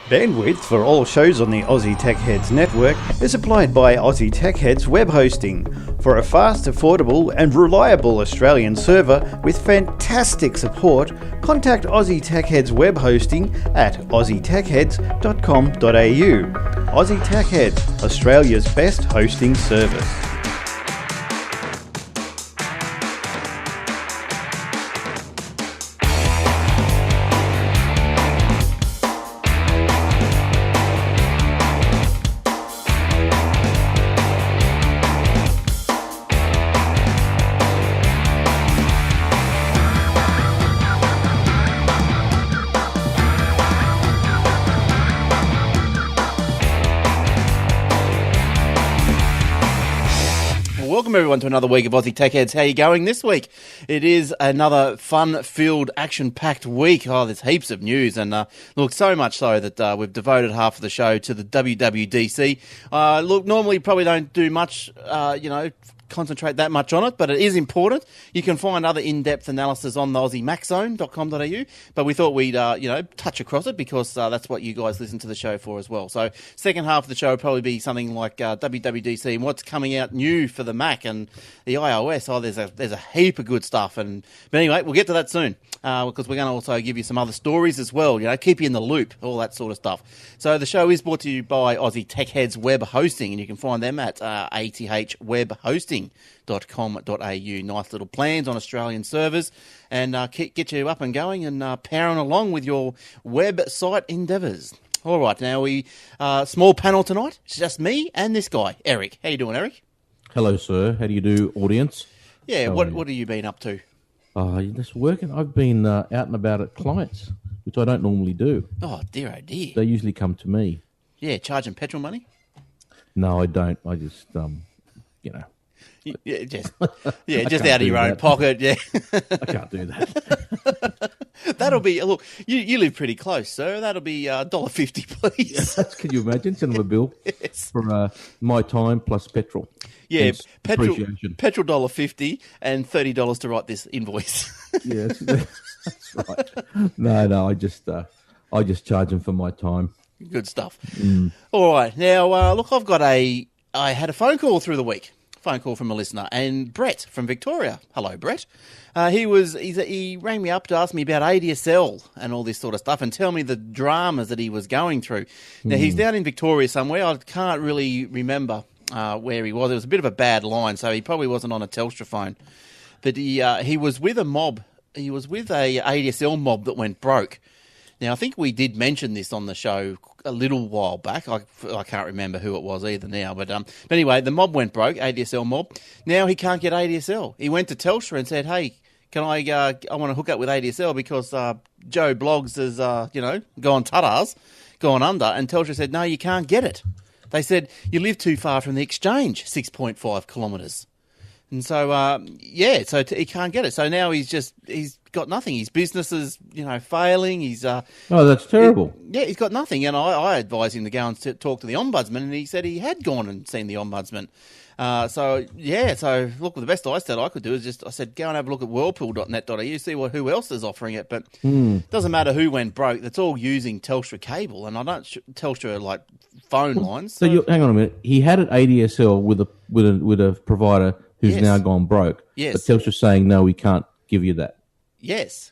Bandwidth for all shows on the Aussie Tech Heads network is supplied by Aussie Tech Heads Web Hosting. For a fast, affordable and reliable Australian server with fantastic support, contact Aussie Tech Heads Web Hosting at aussietechheads.com.au. Aussie Tech Heads, Australia's best hosting service. Welcome everyone to another week of Aussie Tech Heads. How are you going this week? It is another fun-filled, action-packed week. Oh, there's heaps of news, and look, so much so that we've devoted half of the show to the WWDC. Look, normally probably don't do much, concentrate that much on it, but it is important. You can find other in-depth analysis on the AussieMaxZone.com.au, but we thought we'd, touch across it because that's what you guys listen to the show for as well. So second half of the show will probably be something like WWDC and what's coming out new for the Mac and the iOS. Oh, there's a heap of good stuff. But anyway, we'll get to that soon because we're going to also give you some other stories as well, keep you in the loop, all that sort of stuff. So the show is brought to you by Aussie Tech Heads Web Hosting, and you can find them at athwebhosting.com.au. Nice little plans on Australian servers and get you up and going and powering along with your website endeavours. All right, now we small panel tonight. It's just me and this guy, Eric. How you doing, Eric? Hello, sir. How do you do, audience? Yeah, what have you been up to? Just working. I've been out and about at clients, which I don't normally do. Oh, dear, oh, dear. They usually come to me. Yeah, charging petrol money? No, I don't. I just, Yeah, just out of your own pocket, yeah. I can't do that. That'll be, look, you live pretty close, sir. That'll be $1.50, please. Can you imagine? Send them a bill for my time plus petrol. Yeah, petrol $1.50 and $30 to write this invoice. Yes, that's right. No, I just charge them for my time. Good stuff. All right, now look, I had a phone call through the week. Phone call from a listener, and Brett from Victoria. Hello, Brett. He rang me up to ask me about ADSL and all this sort of stuff and tell me the dramas that he was going through. Now, he's down in Victoria somewhere. I can't really remember where he was. It was a bit of a bad line, so he probably wasn't on a Telstra phone. But he was with a mob. He was with a ADSL mob that went broke. Now, I think we did mention this on the show a little while back. I can't remember who it was either now. But anyway, the mob went broke, ADSL mob. Now he can't get ADSL. He went to Telstra and said, hey, can I want to hook up with ADSL because Joe Bloggs has, gone tattars, gone under. And Telstra said, no, you can't get it. They said, you live too far from the exchange, 6.5 kilometres. And so, so he can't get it. So now he's got nothing. His business is, failing. He's that's terrible. He's got nothing. And I advised him to go and talk to the Ombudsman, and he said he had gone and seen the Ombudsman. So look, the best I said I could do is I said, go and have a look at whirlpool.net.au, see who else is offering it. But it doesn't matter who went broke. It's all using Telstra cable, and I don't Telstra like phone lines. So hang on a minute. He had an ADSL with a provider who's now gone broke. Yes. But Telstra's saying, no, we can't give you that. Yes.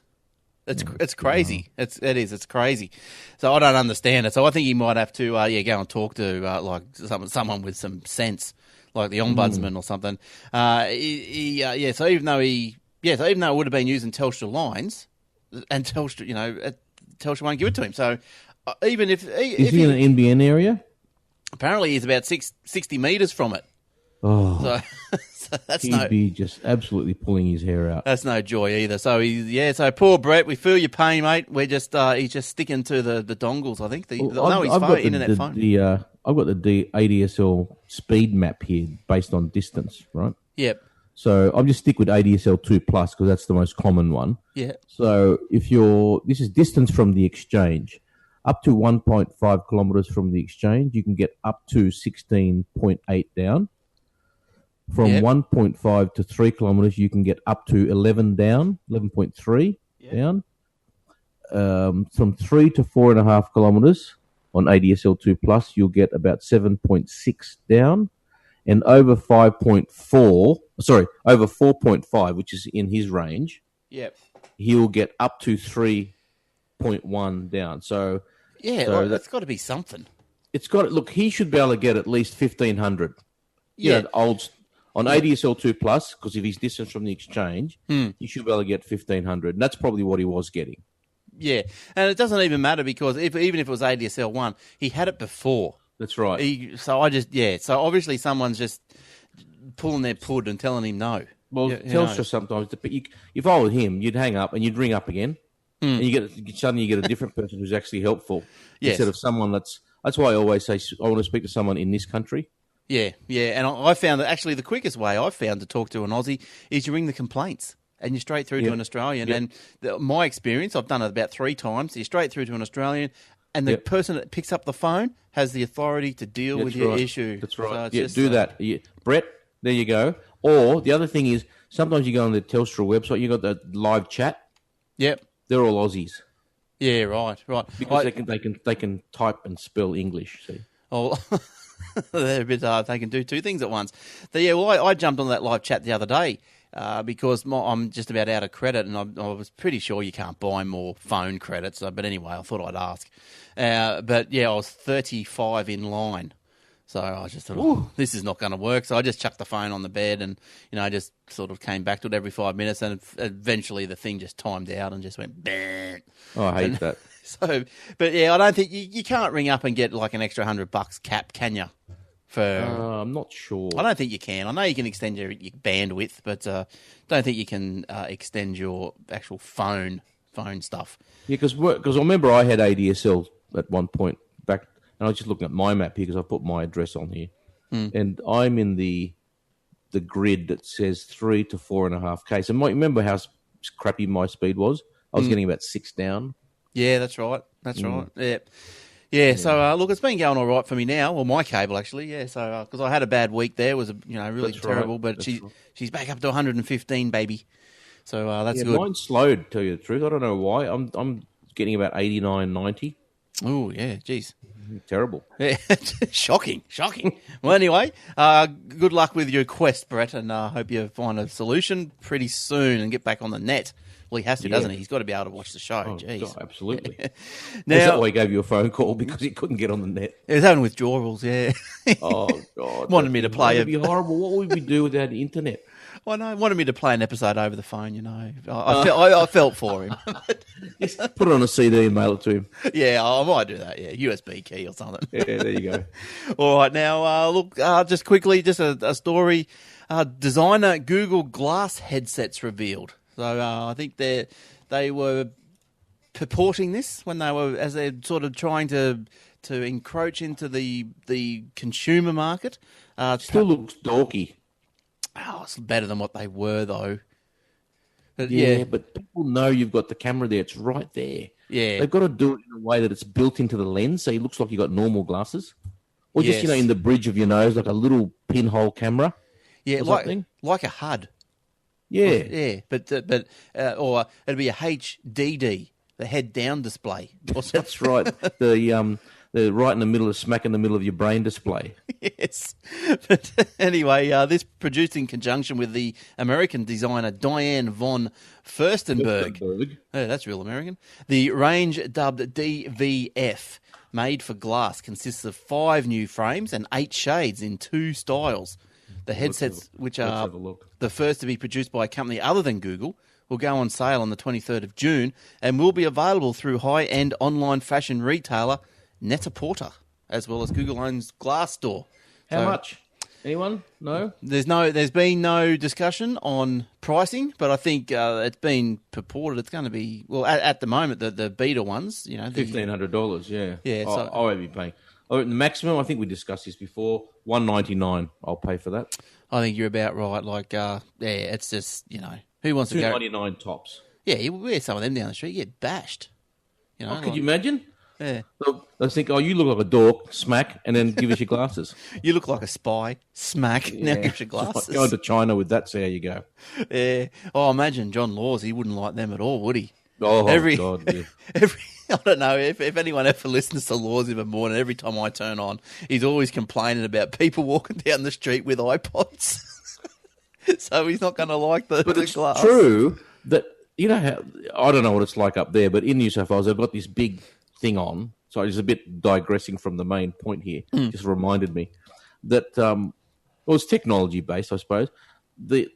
It's crazy. It's crazy. So I don't understand it. So I think he might have to go and talk to someone with some sense, like the Ombudsman or something. So even though it would have been using Telstra lines, and Telstra, Telstra won't give it to him. So even if is he in an NBN area? Apparently he's about 60 metres from it. Oh, so that's he'd be just absolutely pulling his hair out. That's no joy either. So so poor Brett, we feel your pain, mate. We're just he's just sticking to the dongles. I think internet phone. I've got the ADSL speed map here based on distance, right? Yep. So I'll just stick with ADSL 2 Plus because that's the most common one. Yeah. So this is distance from the exchange. Up to 1.5 kilometres from the exchange, you can get up to 16.8 down. From 1.5 to 3 kilometres, you can get up to 11.3 down. From 3 to 4.5 kilometres, on ADSL 2 Plus, you'll get about 7.6 down, and over 4.5, which is in his range. Yep. He'll get up to 3.1 down. So that's got to be something. It's got look. He should be able to get at least 1,500. Yeah, on ADSL 2 Plus, because if he's distance from the exchange, he should be able to get 1,500, and that's probably what he was getting. Yeah, and it doesn't even matter because even if it was ADSL 1, he had it before. That's right. So obviously someone's just pulling their pud and telling him no. Well, Telstra sometimes, if I were him, you'd hang up and you'd ring up again, and suddenly you get a different person who's actually helpful instead of someone that's why I always say I want to speak to someone in this country. Yeah, and I found that actually the quickest way I've found to talk to an Aussie is you ring the complaints and you're straight through to an Australian. Yep. And my experience, I've done it about 3 times, you're straight through to an Australian and the person that picks up the phone has the authority to deal with your issue. That's right. So do that. Brett, there you go. Or the other thing is sometimes you go on the Telstra website, you got the live chat. Yep. They're all Aussies. Yeah, right. Because they can type and spell English. See? Oh, they're a bit. They can do 2 things at once. I jumped on that live chat the other day because I'm just about out of credit, and I was pretty sure you can't buy more phone credits. But anyway, I thought I'd ask. I was 35 in line. So I just thought, this is not going to work. So I just chucked the phone on the bed and, just sort of came back to it every 5 minutes. And eventually the thing just timed out and just went, bang. Oh, I hate that. So, but I don't think you can't ring up and get like an extra $100 cap, can you? I'm not sure. I don't think you can. I know you can extend your bandwidth, but don't think you can extend your actual phone stuff. Yeah, because I remember I had ADSL at one point back. And I was just looking at my map here because I put my address on here. And I'm in the grid that says 3 to 4.5K. So remember how crappy my speed was? I was getting about 6 down. Yeah, that's right. Right. Yeah. So look, it's been going all right for me now. Well, my cable actually. Yeah. So because I had a bad week there, it was really terrible. Right. But she's back up to 115, baby. So that's good. Mine slowed. To tell you the truth, I don't know why. I'm getting about 89, 90. Oh yeah, geez. Terrible. Yeah, shocking. Well, anyway, good luck with your quest, Brett, and I hope you find a solution pretty soon and get back on the net. Well, he has to, doesn't he? He's got to be able to watch the show. Oh, jeez. God, absolutely. Now, is that why he gave you a phone call? Because he couldn't get on the net. He was having withdrawals, yeah. Oh, God. Wanted me to play it. It would be horrible. What would we do without the internet? Well, no, wanted me to play an episode over the phone, I felt for him. Just put it on a CD and mail it to him. Yeah, I might do that, USB key or something. Yeah, there you go. All right, now, look, just quickly, just a story. Designer Google Glass headsets revealed. So I think they were purporting this when as they're sort of trying to encroach into the consumer market. Still looks dorky. Oh, it's better than what they were, though. But, but people know you've got the camera there. It's right there. Yeah. They've got to do it in a way that it's built into the lens, so it looks like you've got normal glasses. Or just, in the bridge of your nose, like a little pinhole camera. Yeah, like a HUD. Yeah. But or it'd be a HDD, the head-down display. That's right. The right in the middle of smack in the middle of your brain display. Yes. But anyway, this produced in conjunction with the American designer Diane von Furstenberg. Oh, that's real American. The range dubbed DVF, made for glass, consists of 5 new frames and 8 shades in 2 styles. The headsets, which are the first to be produced by a company other than Google, will go on sale on the 23rd of June and will be available through high-end online fashion retailer Net-a-Porter, as well as Google owns Glassdoor. How much? Anyone? No? There's been no discussion on pricing, but I think it's been purported it's going to be, well, at the moment, the beta ones, $1,500, yeah. Yeah. So I won't be paying. The maximum, I think we discussed this before, $199. I'll pay for that. I think you're about right. Like, it's just, who wants to go? $299 tops. Yeah, you wear some of them down the street, you get bashed. Could you imagine? Yeah. They think, you look like a dork, smack, and then give us your glasses. You look like a spy, smack, now give us your glasses. Like going to China with that, see how you go. Yeah. Oh, imagine John Laws, he wouldn't like them at all, would he? Oh, every, God, yeah. I don't know if anyone ever listens to Laws in the morning. Every time I turn on, he's always complaining about people walking down the street with iPods. So he's not going to like the But it's glass. true that, you know, how, I don't know what it's like up there, but in New South Wales, they've got this big thing on. So it's a bit digressing from the main point here. Just reminded me that, well, it's technology based, I suppose. They're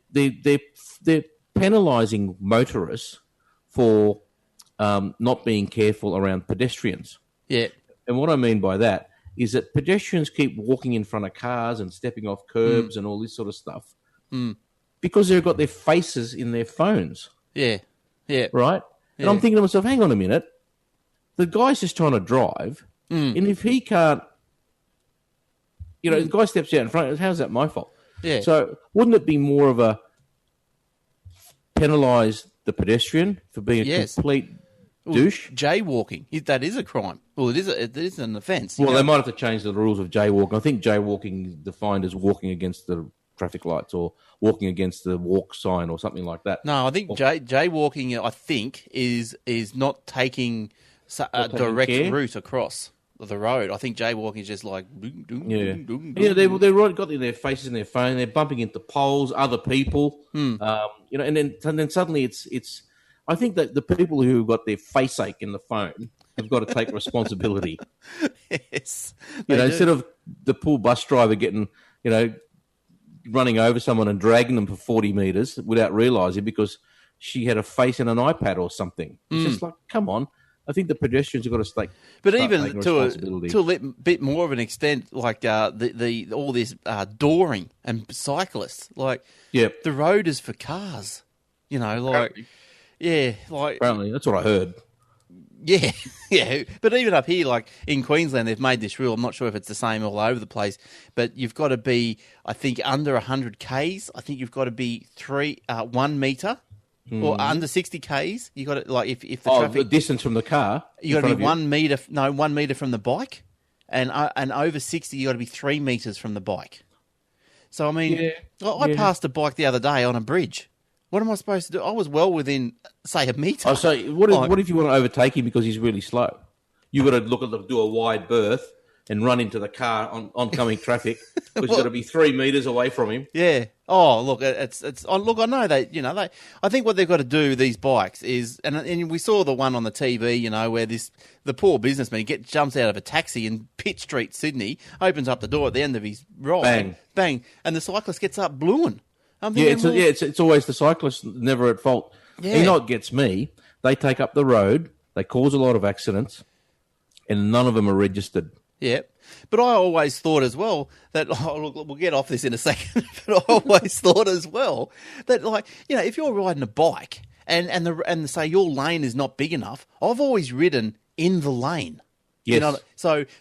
penalising motorists for not being careful around pedestrians. Yeah. And what I mean by that is that pedestrians keep walking in front of cars and stepping off curbs and all this sort of stuff because they've got their faces in their phones. Yeah. Yeah. Right? And Yeah. I'm thinking to myself, hang on a minute. The guy's just trying to drive. And if he can't, you know, the guy steps out in front, how's that my fault? Yeah. So wouldn't it be more of a penalise the pedestrian for being a complete douche? Jaywalking, that is a crime. Well, it is an offence. Well, they might have to change the rules of jaywalking. I think jaywalking is defined as walking against the traffic lights or walking against the walk sign or something like that. No, I think jaywalking, I think, is not taking a direct route across the road. I think jaywalking is just like... They've got their faces in their phone. They're bumping into poles, other people. You know, and then suddenly it's... I think that the people who got their face ache in the phone have got to take responsibility. Yes. You know, instead of the poor bus driver getting, you know, running over someone and dragging them for 40 metres without realising because she had a face in an iPad or something. It's just like, come on. I think the pedestrians have got to start even to a bit more of an extent, like all this dooring and cyclists, like the road is for cars. You know, like apparently that's what I heard. Yeah, yeah. But even up here, like in Queensland, they've made this rule. I'm not sure if it's the same all over the place, but you've got to be, I think, under 100 Ks. I think you've got to be 1 metre. Or under 60 Ks, you got to, like, if the traffic... the distance from the car? You got to be 1 metre, 1 metre from the bike, and over 60, you got to be 3 metres from the bike. So, I mean, I passed a bike the other day on a bridge. What am I supposed to do? I was well within, say, a metre. Oh, so what if you want to overtake him because he's really slow? You got to do a wide berth and run into the car on oncoming traffic because you've got to be 3 metres away from him. Yeah. Oh, look, look, I know I think what they've got to do, these bikes, is, and we saw the one on the TV, you know, where the poor businessman jumps out of a taxi in Pitt Street, Sydney, opens up the door at the end of his ride. Bang. And the cyclist gets up blueing. It's always the cyclist never at fault. Yeah. You know what gets me? They take up the road, they cause a lot of accidents, and none of them are registered. Yeah, but I always thought as well that, look, we'll get off this in a second, but I always thought as well that, like, you know, if you're riding a bike and say your lane is not big enough, I've always ridden in the lane. Yes. You know,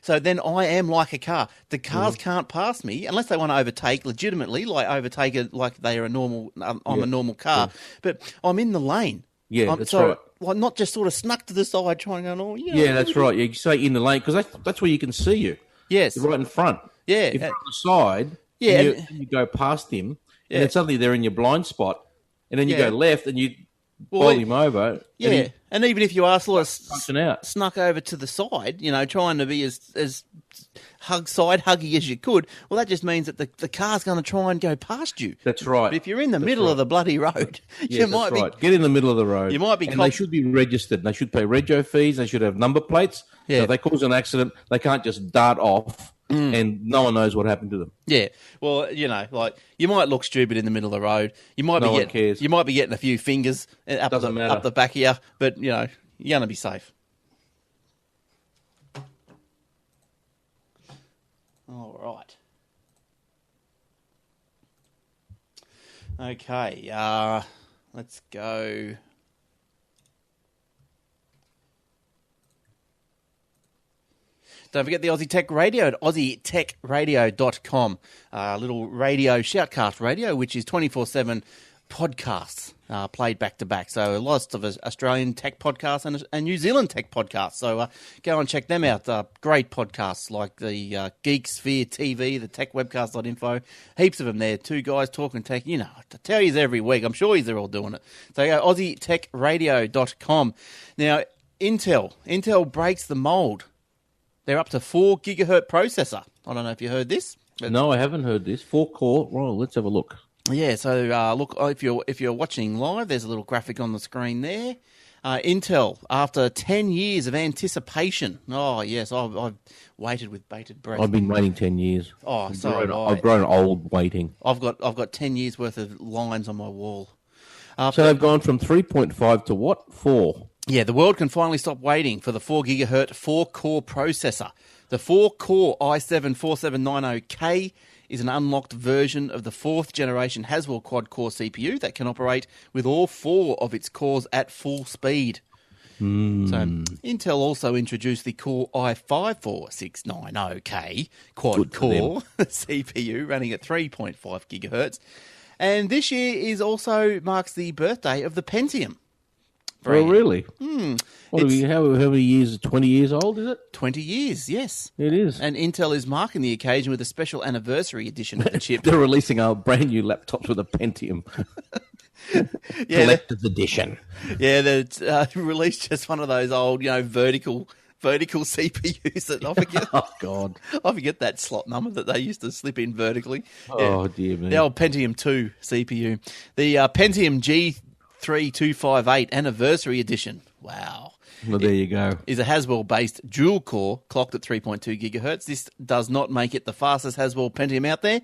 so then I am like a car. The cars can't pass me unless they want to overtake legitimately, like overtake it like they are a normal. I'm a normal car, but I'm in the lane. Yeah, that's right. Like, not just sort of snuck to the side trying to go, that's right. You say in the lane because that's where you can see you. Yes. You're right in front. Yeah. If you're on the side, you go past him, and then suddenly they're in your blind spot, and then you go left and you boil him over. Yeah. And even if you are sort of snuck over to the side, you know, trying to be as huggy as you could, well, that just means that the car's going to try and go past you. That's right. But if you're in the middle of the bloody road, you might be... Get in the middle of the road. You might be... And they should be registered. They should pay rego fees. They should have number plates. Yeah. So if they cause an accident, they can't just dart off and no one knows what happened to them. Yeah. Well, you know, like, you might look stupid in the middle of the road. You might no one cares. You might be getting a few fingers up the back of you, but, you know, you're going to be safe. All right. Okay. Let's go. Don't forget the Aussie Tech Radio at aussietechradio.com. Little radio, Shoutcast Radio, which is 24/7 podcasts played back to back. So lots of Australian tech podcasts and New Zealand tech podcasts. So go and check them out. Great podcasts like the Geek Sphere TV, the techwebcast.info. Heaps of them there. Two guys talking tech. You know, I tell you every week. I'm sure they're all doing it. So go AussieTechRadio.com. Now, Intel breaks the mold. They're up to 4 gigahertz processor. I don't know if you heard this. No, I haven't heard this. 4-core. Well, let's have a look. Yeah, so look, if you're watching live, there's a little graphic on the screen there. Intel, after 10 years of anticipation. Oh, yes, I've waited with bated breath. I've been waiting 10 years. Oh, I've grown old waiting. I've got 10 years worth of lines on my wall. So they've gone from 3.5 to what? 4. Yeah, the world can finally stop waiting for the 4 gigahertz 4-core processor. The 4-core i7-4790K is an unlocked version of the 4th generation Haswell quad-core CPU that can operate with all 4 of its cores at full speed. So Intel also introduced the Core i5-4690K quad-core CPU running at 3.5 gigahertz. And this year also marks the birthday of the Pentium. Oh, really? How many years? 20 years old, is it? 20 years, yes. It is. And Intel is marking the occasion with a special anniversary edition of the chip. They're releasing our brand new laptops with a Pentium. Collector's edition. Yeah, they released just one of those old, vertical CPUs that I forget. Oh, God. I forget that slot number that they used to slip in vertically. Oh, dear me. The old Pentium 2 CPU. The Pentium G3258 Anniversary Edition. Wow. Well, there you go. Is a Haswell-based dual-core clocked at 3.2 gigahertz. This does not make it the fastest Haswell Pentium out there.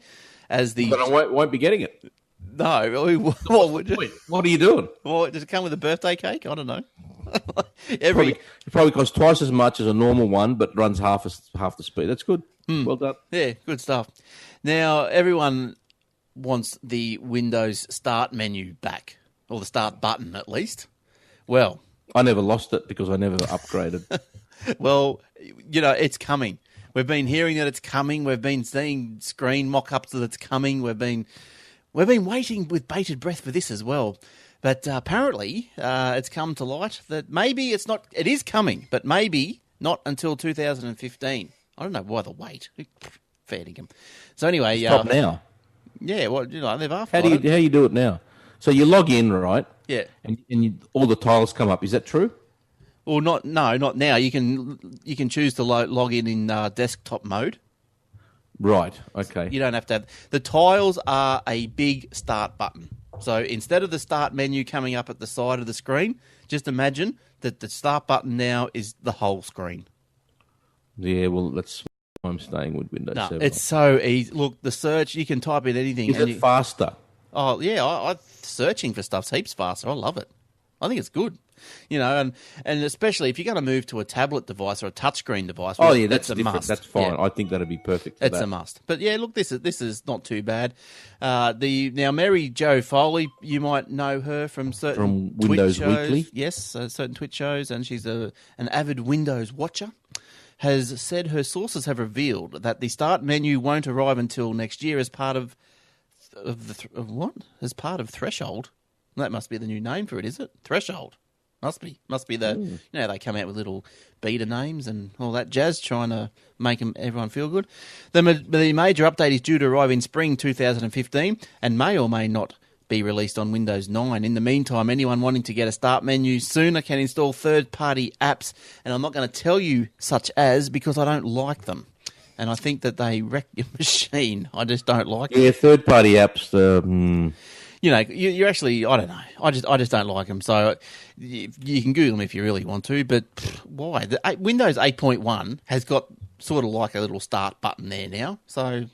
But I won't be getting it. No. What are you doing? Well, does it come with a birthday cake? I don't know. It probably costs twice as much as a normal one, but runs half the speed. That's good. Well done. Yeah, good stuff. Now, everyone wants the Windows Start menu back, or the Start button at least. Well, I never lost it because I never upgraded. Well, it's coming. We've been hearing that it's coming. We've been seeing screen mock-ups that it's coming. We've been waiting with bated breath for this as well. But apparently, it's come to light that maybe it's not. It is coming, but maybe not until 2015. I don't know why the wait. Fair dinkum. So anyway, stop now. Yeah, well, they've asked. How do you do it now? So you log in, right? Yeah, and all the tiles come up. Is that true? Well, not now. You can choose to log in desktop mode. Right. Okay. You don't have to have the tiles are a big start button. So instead of the start menu coming up at the side of the screen, just imagine that the start button now is the whole screen. Yeah. Well, that's why I'm staying with Windows 7. It's so easy. Look, the search, you can type in anything. Is it faster? Oh, yeah. I searching for stuff's heaps faster. I love it. I think it's good. And especially if you're going to move to a tablet device or a touchscreen device. Oh, yeah, that's a different. must. That's fine. Yeah. I think that'd be perfect for It's a must. But yeah, look, this is not too bad. Now Mary Jo Foley, you might know her from certain Windows Twitch shows. Weekly. Yes, certain Twitch shows, and she's an avid Windows watcher. Has said her sources have revealed that the start menu won't arrive until next year as part of what? As part of Threshold. That must be the new name for it, is it? Threshold. Must be the they come out with little beta names and all that jazz, trying to make everyone feel good. The major update is due to arrive in spring 2015 and may or may not be released on Windows 9. In the meantime, anyone wanting to get a start menu sooner can install third-party apps, and I'm not going to tell you such as because I don't like them, and I think that they wreck your machine. I just don't like them. Yeah, third-party apps. You actually, I don't know. I just don't like them. So you can Google them if you really want to, but why? Windows 8.1 has got sort of like a little start button there now. So,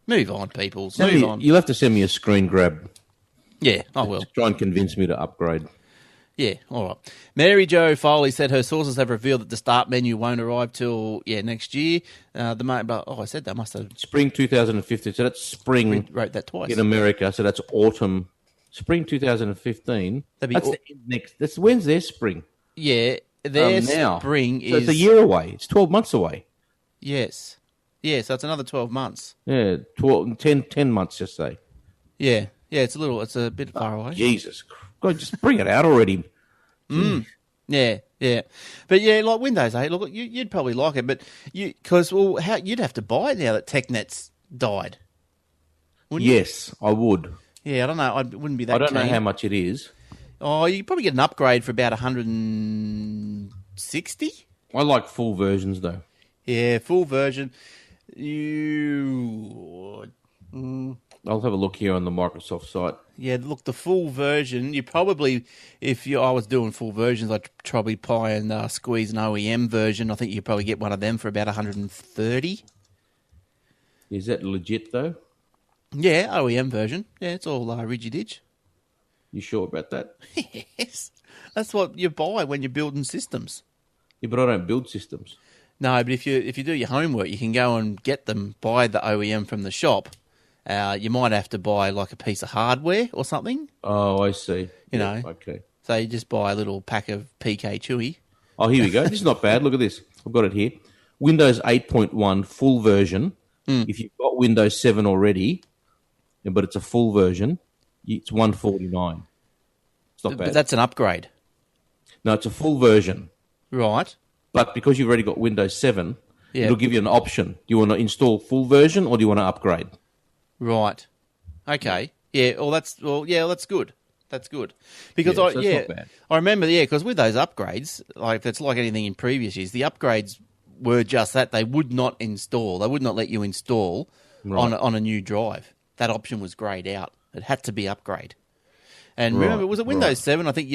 move on, people. Move on. You'll have to send me a screen grab. Yeah, I will. Try and convince me to upgrade. Yeah, all right. Mary Jo Foley said her sources have revealed that the start menu won't arrive till next year. I said that must have spring 2015. So that's spring. Wrote that twice in America. So that's autumn. Spring 2015. That's when's their spring? Yeah, their now. Spring is. So it's a year away. It's 12 months away. Yes. Yeah, so it's another 12 months. Yeah, 10 months, just say. Yeah. Yeah, it's a bit far away. Jesus, God, just bring it out already. Yeah, yeah, but yeah, like Windows 8. Look, you'd probably like it, but you'd have to buy it now that TechNet's died. Wouldn't Yes, I would. you? Yeah, I don't know. I wouldn't be that. I don't know keen. how much it is. Oh, you probably get an upgrade for about 160. I like full versions though. Yeah, full version. I'll have a look here on the Microsoft site. Yeah, look, the full version. You probably, I was doing full versions, I'd probably buy and squeeze an OEM version. I think you probably get one of them for about 130. Is that legit though? Yeah, OEM version. Yeah, it's all Rigiditch. You sure about that? Yes, that's what you buy when you're building systems. Yeah, but I don't build systems. No, but if you do your homework, you can go and get them, buy the OEM from the shop. You might have to buy like a piece of hardware or something. Oh, I see. You know. Okay. So you just buy a little pack of PK Chewy. Oh, here we go. This is not bad. Look at this. I've got it here. Windows 8.1 full version. If you've got Windows 7 already, but it's a full version, it's $149. It's not bad. But that's an upgrade. No, it's a full version. Right. But because you've already got Windows 7, it'll give you an option. Do you want to install full version or do you want to upgrade? Right. Okay. Yeah. That's good. That's good because Yeah, so it's not bad. I remember. Yeah, because with those upgrades, like it's like anything in previous years, the upgrades were just that they would not install. They would not let you install on a new drive. That option was grayed out. It had to be upgrade. And remember, was it Windows 7? I think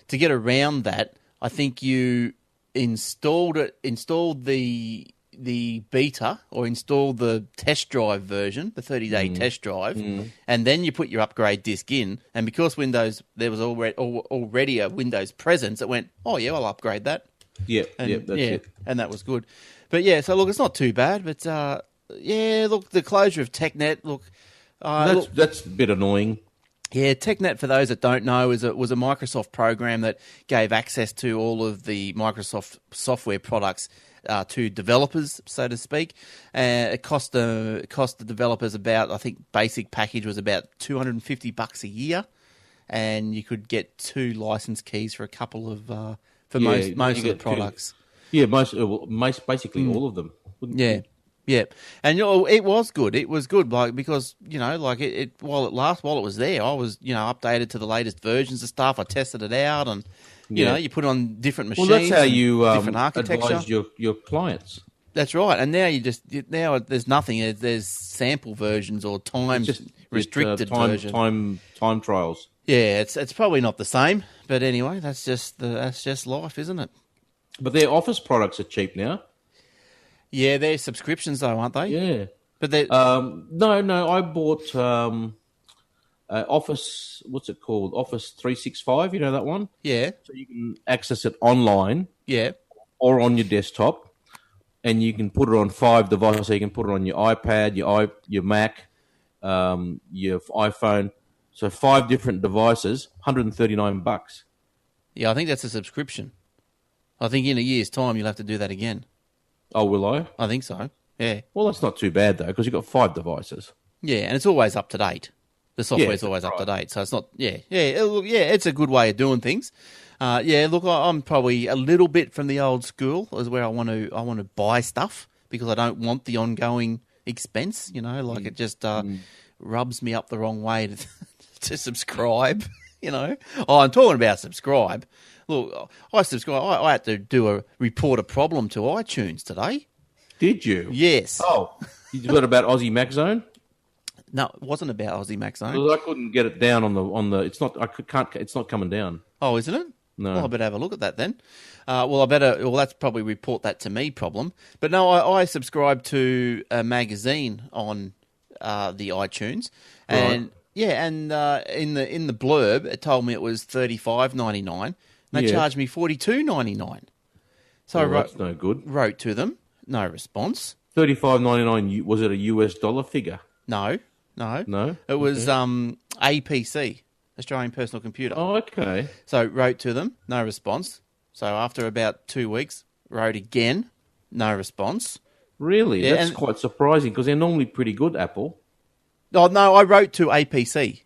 to get around that, I think you installed the beta or installed the test drive version, the 30-day test drive, and then you put your upgrade disk in. And because there was already a Windows presence, it went, oh yeah, I'll upgrade that. Yeah, that's it. And that was good. But yeah, so look, it's not too bad. But look, the closure of TechNet, That's a bit annoying. Yeah, TechNet, for those that don't know, was a Microsoft program that gave access to all of the Microsoft software products to developers, so to speak. It cost the developers about, I think, basic package was about $250 a year, and you could get 2 license keys for a couple of most of the products. Yeah, basically all of them. Yeah, and it was good. It was good, because while it was there, I was updated to the latest versions of stuff. I tested it out, and you put it on different machines. Well, that's how you different architecture. advise your clients. That's right. And now there's nothing. There's sample versions or time restricted versions. Time trials. Yeah, it's probably not the same, but anyway, that's just life, isn't it? But their Office products are cheap now. Yeah, they're subscriptions though, aren't they? Yeah. But they no, I bought Office, what's it called? Office 365, you know that one? Yeah. So you can access it online. Yeah. Or on your desktop, and you can put it on 5 devices. So you can put it on your iPad, your Mac, your iPhone. So 5 different devices, $139. Yeah, I think that's a subscription. I think in a year's time you'll have to do that again. Oh, will I? I think so. Yeah. Well, that's not too bad though, because you've got 5 devices. Yeah, and it's always up to date. The software's always up to date, so it's not. Yeah. It's a good way of doing things. Look, I'm probably a little bit from the old school, as where I want to buy stuff because I don't want the ongoing expense. It just rubs me up the wrong way to subscribe. Oh, I'm talking about subscribe. Look, I subscribe. I had to report a problem to iTunes today. Did you? Yes. Oh, you heard about Aussie Mac Zone? No, it wasn't about Aussie Mac Zone. Well, I couldn't get it down on the. It's not. I can't. It's not coming down. Oh, isn't it? No. Well, I better have a look at that then. That's probably report that to me problem. But no, I subscribe to a magazine on the iTunes, and in the blurb it told me it was $35.99. They charged me $42.99. So that's no good. Wrote to them, no response. $35.99. Was it a US dollar figure? No. It was APC. Australian Personal Computer. Oh, okay. So wrote to them, no response. So after about 2 weeks, wrote again, no response. Really? Yeah, that's quite surprising because they're normally pretty good, Apple. Oh, no, I wrote to APC.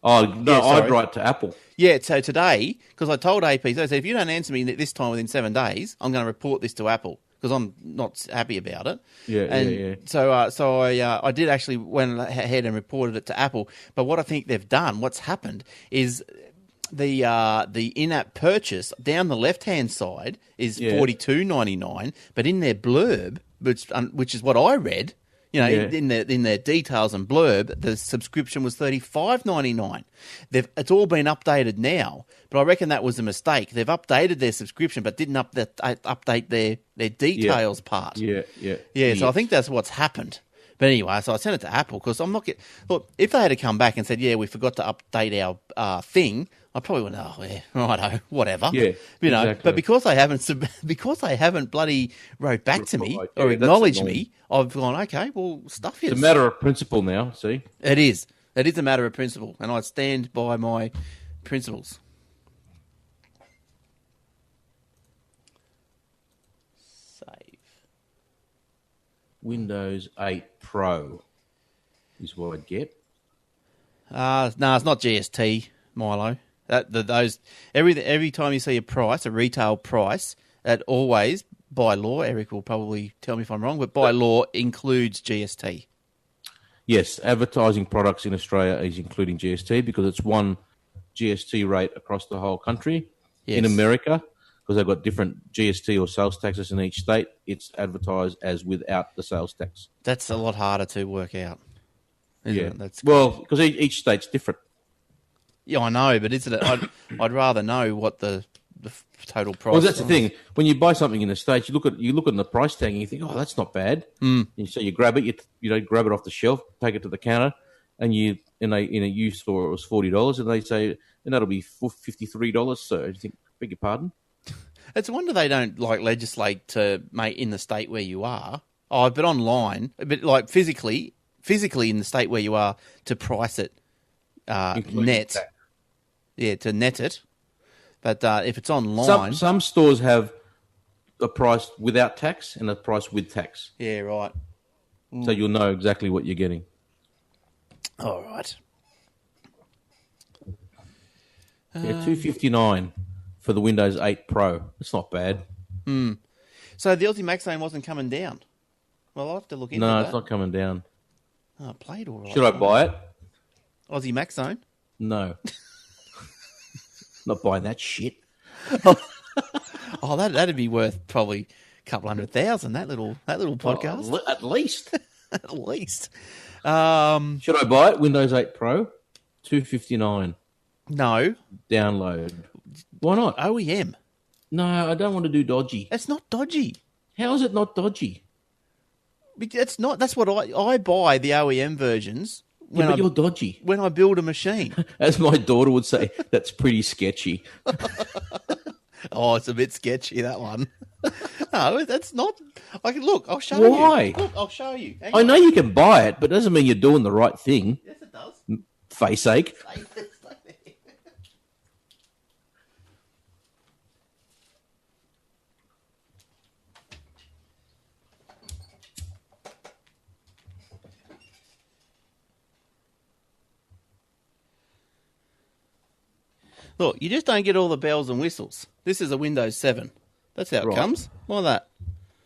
Oh, no, Yeah, sorry. I'd write to Apple. Yeah, so today, because I told AP, so I said, if you don't answer me this time within 7 days, I'm going to report this to Apple because I'm not happy about it. Yeah. So I did actually went ahead and reported it to Apple. But what I think they've done, what's happened, is the in-app purchase down the left-hand side is $42.99, but in their blurb, which is what I read. In their details and blurb, the subscription was $35.99. It's all been updated now, but I reckon that was a mistake. They've updated their subscription, but didn't update their details part. Yeah. So I think that's what's happened. But anyway, so I sent it to Apple because I'm not look. If they had to come back and said, "Yeah, we forgot to update our thing," I probably went, "Oh, yeah, righto, whatever." Yeah, exactly. But because they haven't bloody wrote back to me or Yeah, acknowledged me, I've gone, okay, well, stuff you. It's a matter of principle now. See, it is a matter of principle, and I stand by my principles. Save. Windows 8 Pro is what I'd get. No, it's not GST, Milo. Those every time you see a price, a retail price, that always, by law, Eric will probably tell me if I'm wrong, but by law includes GST. Yes, advertising products in Australia is including GST because it's one GST rate across the whole country. Yes. In America, because they've got different GST or sales taxes in each state, it's advertised as without the sales tax. That's a lot harder to work out, isn't it? That's because each state's different. Yeah, I know, but isn't it? I'd rather know what the total price. Well, that's the thing. When you buy something in the States, you look at the price tag and you think, "Oh, that's not bad." So you grab it, you grab it off the shelf, take it to the counter, and you store it was $40, and they say, "And that'll be $53, sir." You think, "Beg your pardon?" It's a wonder they don't legislate to make in the state where you are. Oh, but online, but physically in the state where you are to price it net. Tax. Yeah, to net it. But if it's online... Some stores have a price without tax and a price with tax. Yeah, right. So you'll know exactly what you're getting. All right. $259 for the Windows 8 Pro. That's not bad. So the Aussie Max Zone wasn't coming down. Well, I'll have to look into that. No, it's not coming down. Oh, it played all right. Should I buy it? Aussie Max Zone? No. Not buying that shit. Oh, that'd be worth probably a couple 100,000. That little podcast. Well, at least. At least. Should I buy it? Windows 8 Pro, $259. No. Download. Why not? OEM. No, I don't want to do dodgy. It's not dodgy. How is it not dodgy? It's not. That's what I buy the OEM versions. But you're dodgy. When I build a machine. As my daughter would say, that's pretty sketchy. Oh, it's a bit sketchy, that one. No, that's not. Look, I'll show you. Why? Look, I'll show you. I know you can buy it, but it doesn't mean you're doing the right thing. Yes, it does. Face ache. Look, you just don't get all the bells and whistles. This is a Windows 7. That's how it comes. Like that.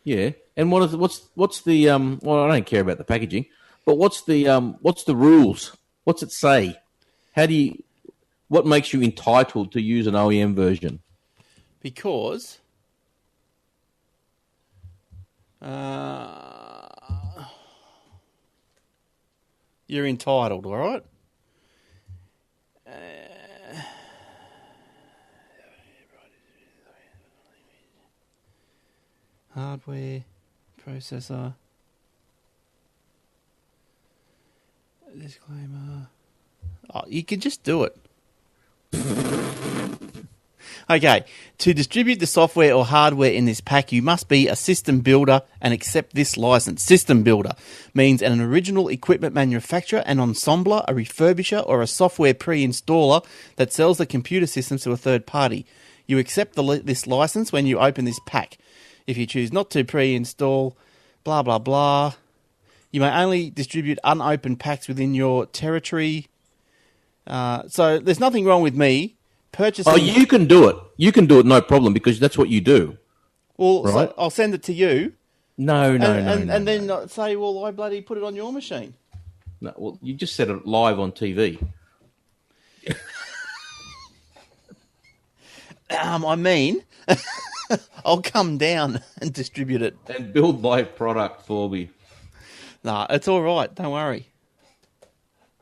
Yeah. And what's the well, I don't care about the packaging, but what's the rules? What's it say? What makes you entitled to use an OEM version? Because you're entitled, all right? Hardware, processor, disclaimer. Oh, you can just do it. Okay, to distribute the software or hardware in this pack, you must be a system builder and accept this license. System builder means an original equipment manufacturer, an ensembler, a refurbisher, or a software pre-installer that sells the computer systems to a third party. You accept this license when you open this pack. If you choose not to pre-install, blah, blah, blah, you may only distribute unopened packs within your territory. So there's nothing wrong with me purchasing. Oh, you can do it. You can do it, no problem, because that's what you do. Well, right? so I'll send it to you. No. And then say, well, I bloody put it on your machine. No, well, you just said it live on TV. I mean, I'll come down and distribute it. And build my product for me. Nah, it's all right. Don't worry.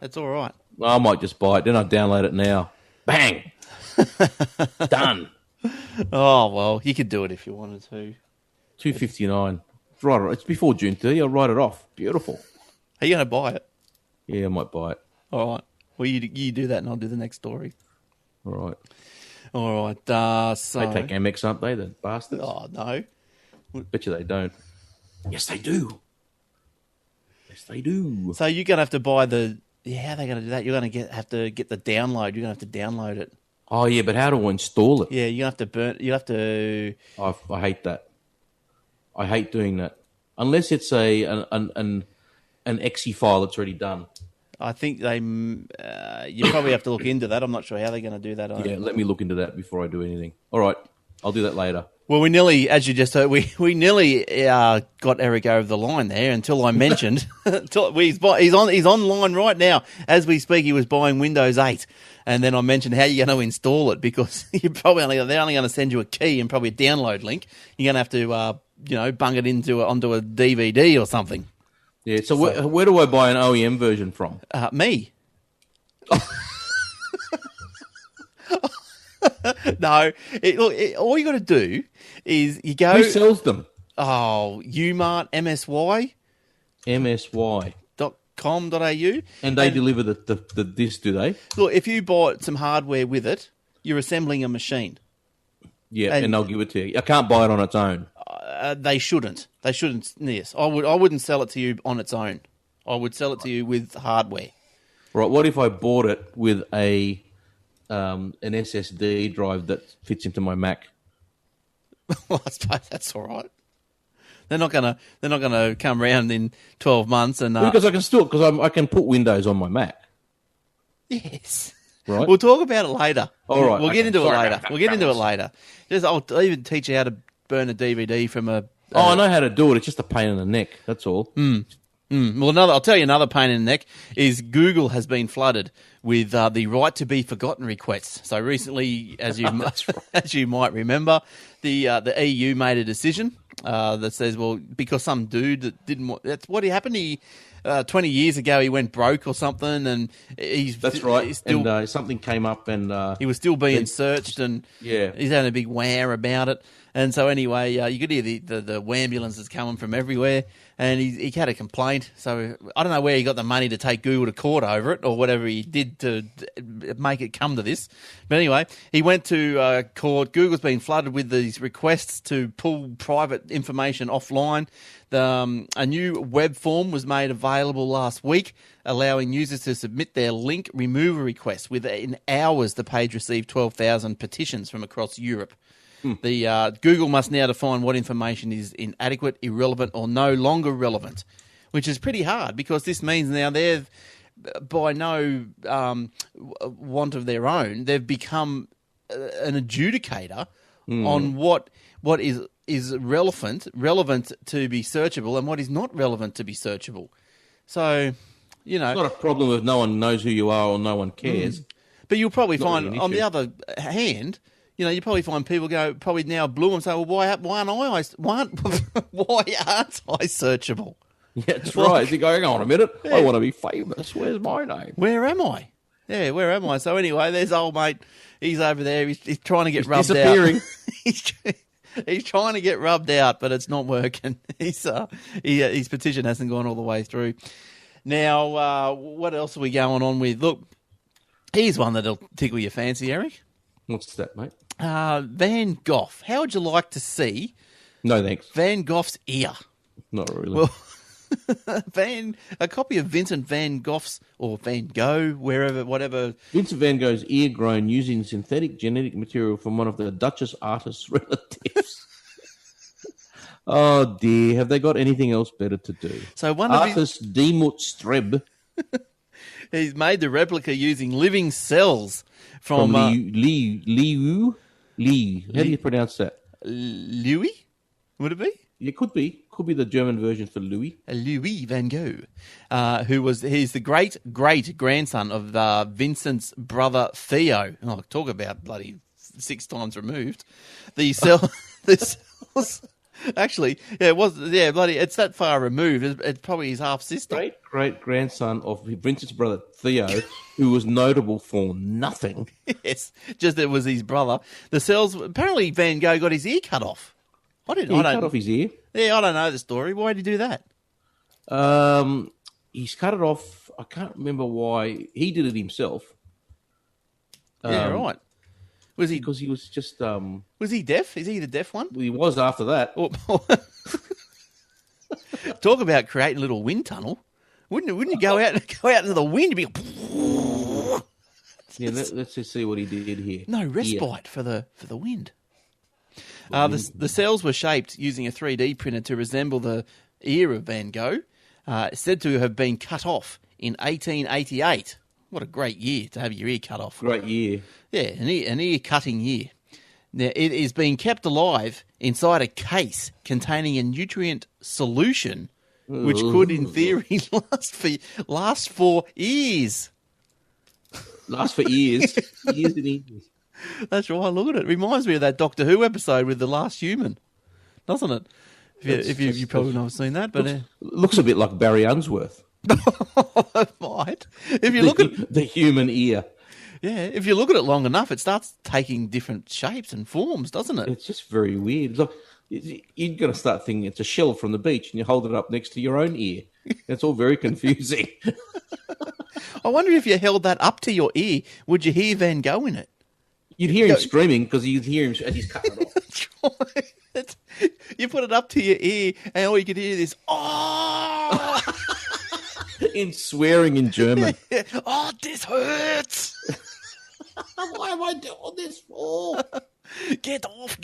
It's all right. I might just buy it. Then I'll download it now. Bang! Done. Oh, well, you could do it if you wanted to. $2.59. Right, it's before June 30. I'll write it off. Beautiful. Are you going to buy it? Yeah, I might buy it. All right. Well, you do that and I'll do the next story. All right. All right. So They take Amex, aren't they, the bastards? Oh, no. Bet you they don't. Yes, they do. Yes, they do. So you're going to have to buy the... Yeah, how are they going to do that? You're going to have to get the download. You're going to have to download it. Oh, yeah, but how do I install it? Yeah, you have to burn... You have to... I hate that. I hate doing that. Unless it's an exe file that's already done. I think they... you probably have to look into that. I'm not sure how they're going to do that. Yeah, let me look into that before I do anything. All right, I'll do that later. Well, we nearly, as you just heard, we nearly got Eric over the line there until I mentioned he's online right now as we speak. He was buying Windows 8, and then I mentioned how you're going to install it because they're only going to send you a key and probably a download link. You're going to have to bung it onto a DVD or something. Yeah. So where do I buy an OEM version from? Me. No, all you got to do is you go. Who sells them? Oh, Umart, MSY. MSY.com.au. And they deliver the disc, do they? Look, if you bought some hardware with it, you're assembling a machine. Yeah, and they'll give it to you. I can't buy it on its own. They shouldn't. They shouldn't. Yes, I wouldn't sell it to you on its own. I would sell it to you with hardware. Right. What if I bought it with an SSD drive that fits into my Mac? Well, I suppose that's all right. They're not gonna come round in 12 months and because I can put Windows on my Mac. Yes. Right. We'll talk about it later. All right. We'll get into it later. We'll get into it later. I'll even teach you how to burn a DVD from a. I know how to do it. It's just a pain in the neck. That's all. Well, I'll tell you another pain in the neck is Google has been flooded with the right to be forgotten requests. So recently, as you as you might remember, the EU made a decision that says, well, because some dude that didn't want, that's what happened. He 20 years ago he went broke or something, and that's right. And something came up, and he was still being searched, and he's having a big wham about it. And so anyway, you could hear the ambulances coming from everywhere, and he had a complaint. So I don't know where he got the money to take Google to court over it or whatever he did to make it come to this. But anyway, he went to court. Google's been flooded with these requests to pull private information offline. A new web form was made available last week, allowing users to submit their link removal requests. Within hours, the page received 12,000 petitions from across Europe. The Google must now define what information is inadequate, irrelevant, or no longer relevant, which is pretty hard because this means now they've, by no want of their own, they've become an adjudicator on what is relevant to be searchable and what is not relevant to be searchable. So, it's not a problem if no one knows who you are or no one cares. But you'll probably find, on the other hand, you probably find people probably now blue and say, well, why aren't I searchable? Yeah, that's right. You're going, hang on a minute. Yeah. I want to be famous. Where's my name? Where am I? Yeah, where am I? So anyway, there's old mate. He's over there. He's trying to get rubbed disappearing. out. He's trying to get rubbed out, but it's not working. His petition hasn't gone all the way through. Now, what else are we going on with? Look, here's one that'll tickle your fancy, Eric. What's that, mate? Van Gogh. How would you like to see? No, thanks. Van Gogh's ear. Not really. Well, a copy of Vincent Van Gogh's or Van Gogh, whatever. Vincent Van Gogh's ear grown using synthetic genetic material from one of the Duchess artist's relatives. Oh dear, have they got anything else better to do? So artist Deemut Streb. He's made the replica using living cells from Lee. How do you pronounce that? Louis? Would it be? It could be. Could be the German version for Louis. Louis Van Gogh, he's the great grandson of Vincent's brother Theo. Oh, talk about bloody 6 times removed. The cells. Actually, yeah, it was. Yeah, bloody. It's that far removed. It's probably his half sister. Great grandson of Vincent's brother Theo, who was notable for nothing. Yes, just it was his brother. The cells. Apparently, Van Gogh got his ear cut off. He cut off his ear. Yeah, I don't know the story. Why did he do that? He's cut it off. I can't remember why. He did it himself. Yeah, right. Was he? Because he was just. Was he deaf? Is he the deaf one? He was after that. Talk about creating a little wind tunnel. Wouldn't you go out into the wind? Be yeah, let's just see what he did here. No respite for the wind. The cells were shaped using a 3D printer to resemble the ear of Van Gogh, said to have been cut off in 1888. What a great year to have your ear cut off. Great year. Yeah, an ear-cutting year. Now, it is being kept alive inside a case containing a nutrient solution, which could, in theory, last for years. Last for years. Years and years. That's right. Look at it. It reminds me of that Doctor Who episode with the last human, doesn't it? If you probably not seen that, but looks a bit like Barry Unsworth. It might. If you look at the human ear, yeah, if you look at it long enough, it starts taking different shapes and forms, doesn't it? It's just very weird. Look, you're going to start thinking it's a shell from the beach, and you hold it up next to your own ear. It's all very confusing. I wonder if you held that up to your ear, would you hear Van Gogh in it? You'd hear him screaming because you'd hear him as he's cutting it off. That's right. You put it up to your ear, and all you could hear is "oh." In swearing in German. Oh, this hurts. Why am I doing this for? Get off,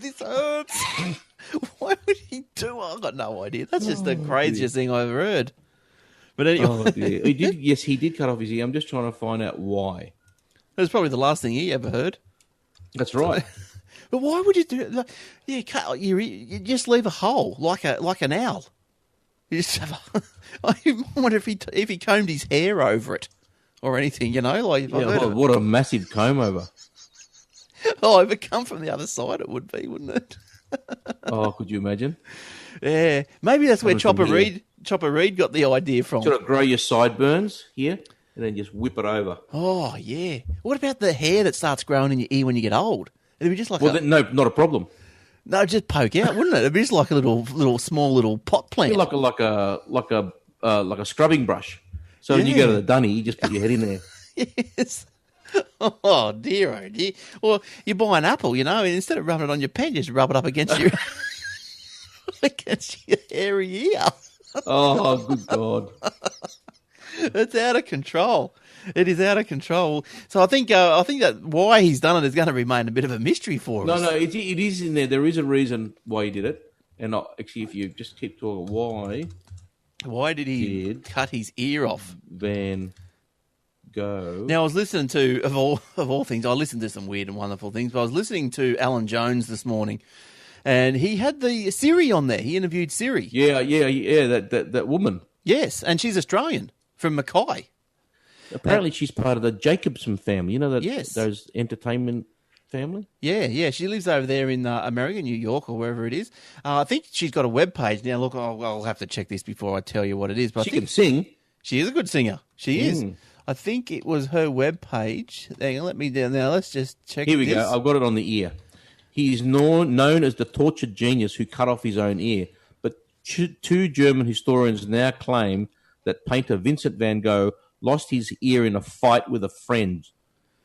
this hurts. Why would he do it? I've got no idea. That's just the craziest thing I've ever heard. But anyway. Oh, dear. He did cut off his ear. I'm just trying to find out why. It was probably the last thing he ever heard. That's right. But why would you do it? Like, yeah, cut your ear. You just leave a hole like an owl. You just have I wonder if he combed his hair over it or anything, you know? Like, what a massive comb over. Oh, if it come from the other side, it would be, wouldn't it? Oh, could you imagine? Yeah, maybe that's where Chopper Reed got the idea from. Sort of grow your sideburns here and then just whip it over. Oh, yeah. What about the hair that starts growing in your ear when you get old? It'd be just like no, not a problem. No, just poke out, wouldn't it? It'd be just like a little small pot plant. Like a scrubbing brush. So when you go to the dunny, you just put your head in there. Yes. Oh dear. Or you buy an apple, you know, and instead of rubbing it on your pen, you just rub it up against your hairy ear. Oh, good God! It's out of control. It is out of control. So I think that why he's done it is going to remain a bit of a mystery for us. No, it is in there. There is a reason why he did it. And actually, if you just keep talking, why did he cut his ear off? Van Gogh. Now I was listening to of all things. I listened to some weird and wonderful things, but I was listening to Alan Jones this morning, and he had the Siri on there. He interviewed Siri. Yeah. That woman. Yes, and she's Australian from Mackay. Apparently, she's part of the Jacobson family. You know that? Yes. Those entertainment family? Yeah. She lives over there in America, New York, or wherever it is. I think she's got a webpage. Now, look, I'll have to check this before I tell you what it is. But she can sing. She is a good singer. She is. I think it was her webpage. Hang on, let me down now. Let's just check Here we go. I've got it on the ear. He is known as the tortured genius who cut off his own ear. But two German historians now claim that painter Vincent van Gogh lost his ear in a fight with a friend,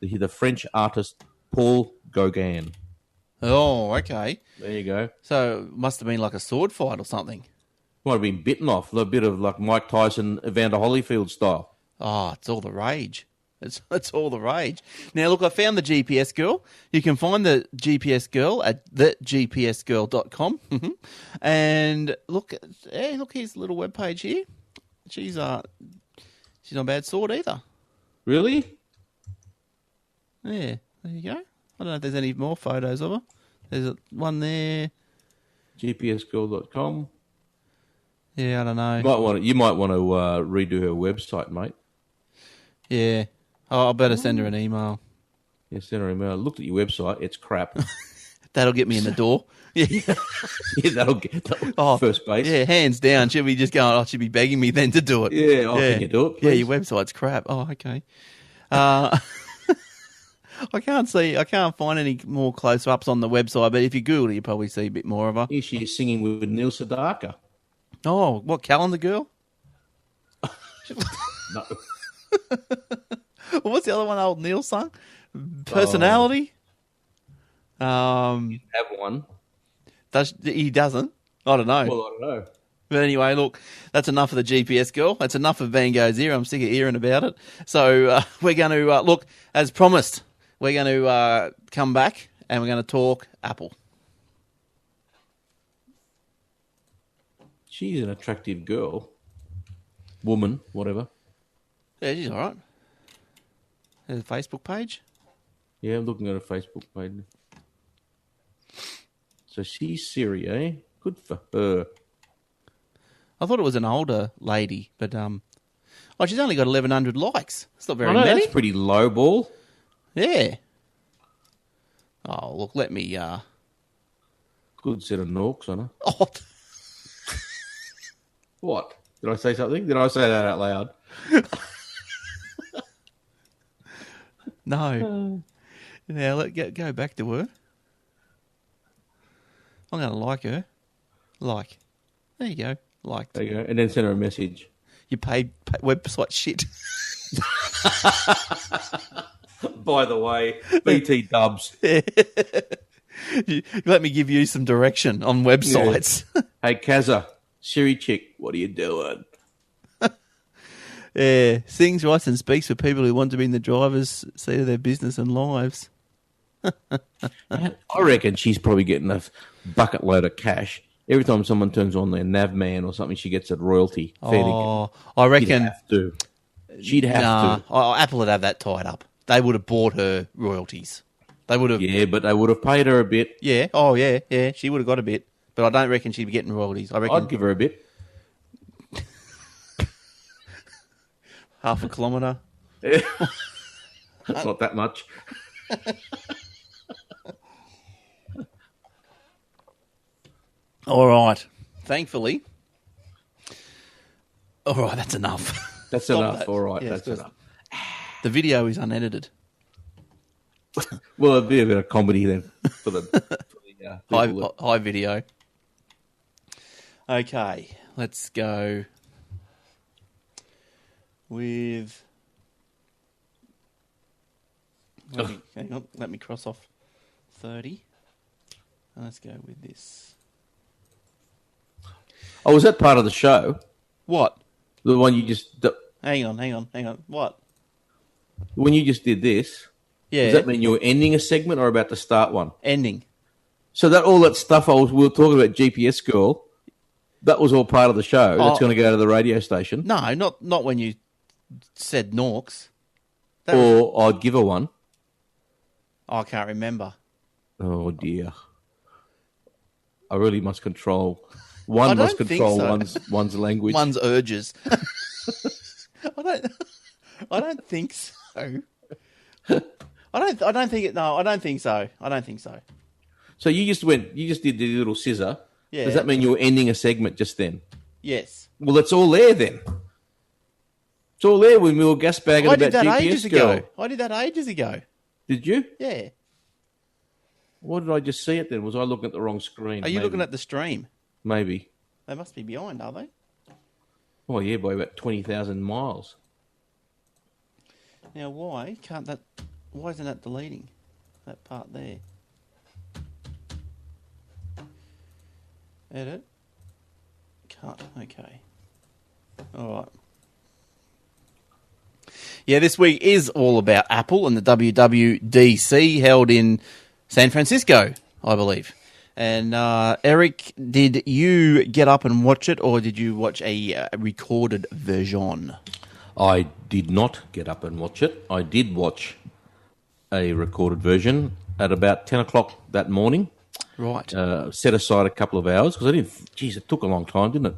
the French artist Paul Gauguin. Oh, okay. There you go. So it must have been like a sword fight or something. Might have been bitten off, a bit of like Mike Tyson, Evander Holyfield style. Oh, it's all the rage. It's all the rage. Now, look, I found the GPS girl. You can find the GPS girl at thegpsgirl.com. And look, here's a little webpage here. She's not a bad sort either. Really? Yeah, there you go. I don't know if there's any more photos of her. There's one there. GPSgirl.com. Yeah, I don't know. You might want to redo her website, mate. Yeah. Oh, I better send her an email. Yeah, send her an email. I looked at your website. It's crap. That'll get me in the door. Yeah, yeah, that'll get first base. Yeah, hands down. She'll be just going, she'll be begging me then to do it. Yeah, can you do it, please? Yeah, your website's crap. Oh, okay. I can't find any more close-ups on the website, but if you Google it, you probably see a bit more of her. Here she is singing with Neil Sedaka. Oh, what, Calendar Girl? No. What's the other one old Neil sung? Personality? Have one. He doesn't? I don't know. Well, I don't know. But anyway, look, that's enough of the GPS girl. That's enough of Van Gogh's ear. I'm sick of hearing about it. So we're going to, look, as promised, we're going to come back and we're going to talk Apple. She's an attractive girl. Woman, whatever. Yeah, she's all right. There's a Facebook page. Yeah, I'm looking at her Facebook page. So she's Siri, eh? Good for her. I thought it was an older lady, but she's only got 1,100 likes. It's not very I know, many. that's pretty low ball. Yeah. Oh, look, let me... Good set of norks on her. Oh, What? Did I say something? Did I say that out loud? no. Now, go back to her. I'm going to like her. Like. There you go. Liked. There you go. And then send her a message. You paid website shit. By the way, BT dubs. Let me give you some direction on websites. Yeah. Hey, Kazza, Siri chick, what are you doing? Yeah, sings, writes and speaks for people who want to be in the driver's seat of their business and lives. I reckon she's probably getting a bucket load of cash. Every time someone turns on their Navman or something, she gets a royalty. Oh, I reckon... She'd have to. Apple would have that tied up. They would have bought her royalties. They would have... Yeah, but they would have paid her a bit. Yeah, oh yeah. She would have got a bit. But I don't reckon she'd be getting royalties. I reckon... I'd give her a bit. Half a kilometre. Yeah. That's not that much. All right. Thankfully. All right, that's enough. That's enough. That. All right, yes, that's enough. The video is unedited. Well, it'd be a bit of comedy then for the high video. Okay, let's go with... Hang on, let me cross off 30. Let's go with this. Oh, was that part of the show? What? The one you just... Hang on. What? When you just did this, yeah. Does that mean you were ending a segment or about to start one? Ending. So that all that stuff we were talking about, GPS Girl, that was all part of the show. That's going to go to the radio station. No, not when you said Norks. I'd give her one. I can't remember. Oh dear. I really must control. One must control one's language. One's urges. I don't think so. I don't think so. So you just did the little scissor. Yeah. Does that mean you were ending a segment just then? Yes. Well, it's all there then. It's all there when we were gasbagging about GPS Girl. I did that ages ago. Did you? Yeah. Why did I just see it then? Was I looking at the wrong screen? Are you looking at the stream? Maybe. They must be behind, are they? Oh, yeah, by about 20,000 miles. Now, why isn't that deleting that part there? Edit. Cut. Okay. All right. Yeah, this week is all about Apple and the WWDC held in San Francisco, I believe. And Eric, did you get up and watch it, or did you watch a recorded version? I did not get up and watch it. I did watch a recorded version at about 10 o'clock that morning. Right. Set aside a couple of hours because I didn't. Geez, it took a long time, didn't it?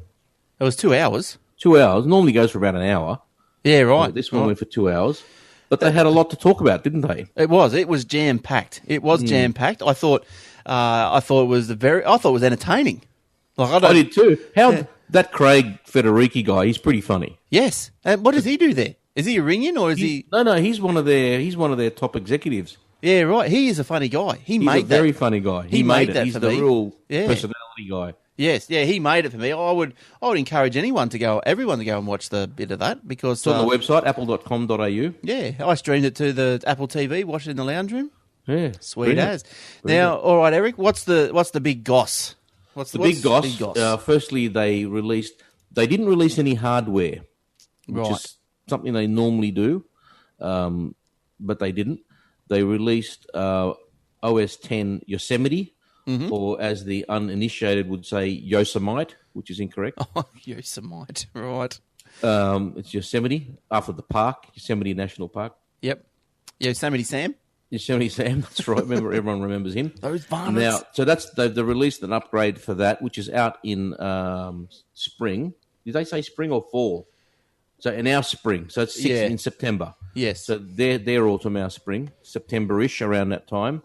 It was 2 hours. 2 hours. Normally goes for about an hour. Yeah, right. This one went for 2 hours. But they had a lot to talk about, didn't they? It was jam packed. It was jam packed. I thought it was entertaining. Like I did too. That Craig Federici guy? He's pretty funny. Yes. And what does he do there? Is he a ring-in or is he? No. He's one of their top executives. Yeah, right. He is a funny guy. He's a very funny guy. He made it. He's the real personality guy. Yes, yeah, he made it for me. I would encourage everyone to go and watch the bit of that because it's on the website apple.com.au. Yeah, I streamed it to the Apple TV, watched it in the lounge room. Yeah, sweet brilliant. As. Brilliant. Now, all right, Eric, what's the big goss? What's the big goss? Firstly, they didn't release any hardware, which is something they normally do, but they didn't. They released OS 10 Yosemite. Mm-hmm. Or as the uninitiated would say, Yosemite, which is incorrect. Oh, Yosemite, right. It's Yosemite, after the park, Yosemite National Park. Yep. Yosemite Sam? Yosemite Sam, that's right. Remember, everyone remembers him. Those varmints. Now, so they released an upgrade for that, which is out in spring. Did they say spring or fall? So in our spring. So it's in September. Yes. So their autumn, our spring, September-ish, around that time.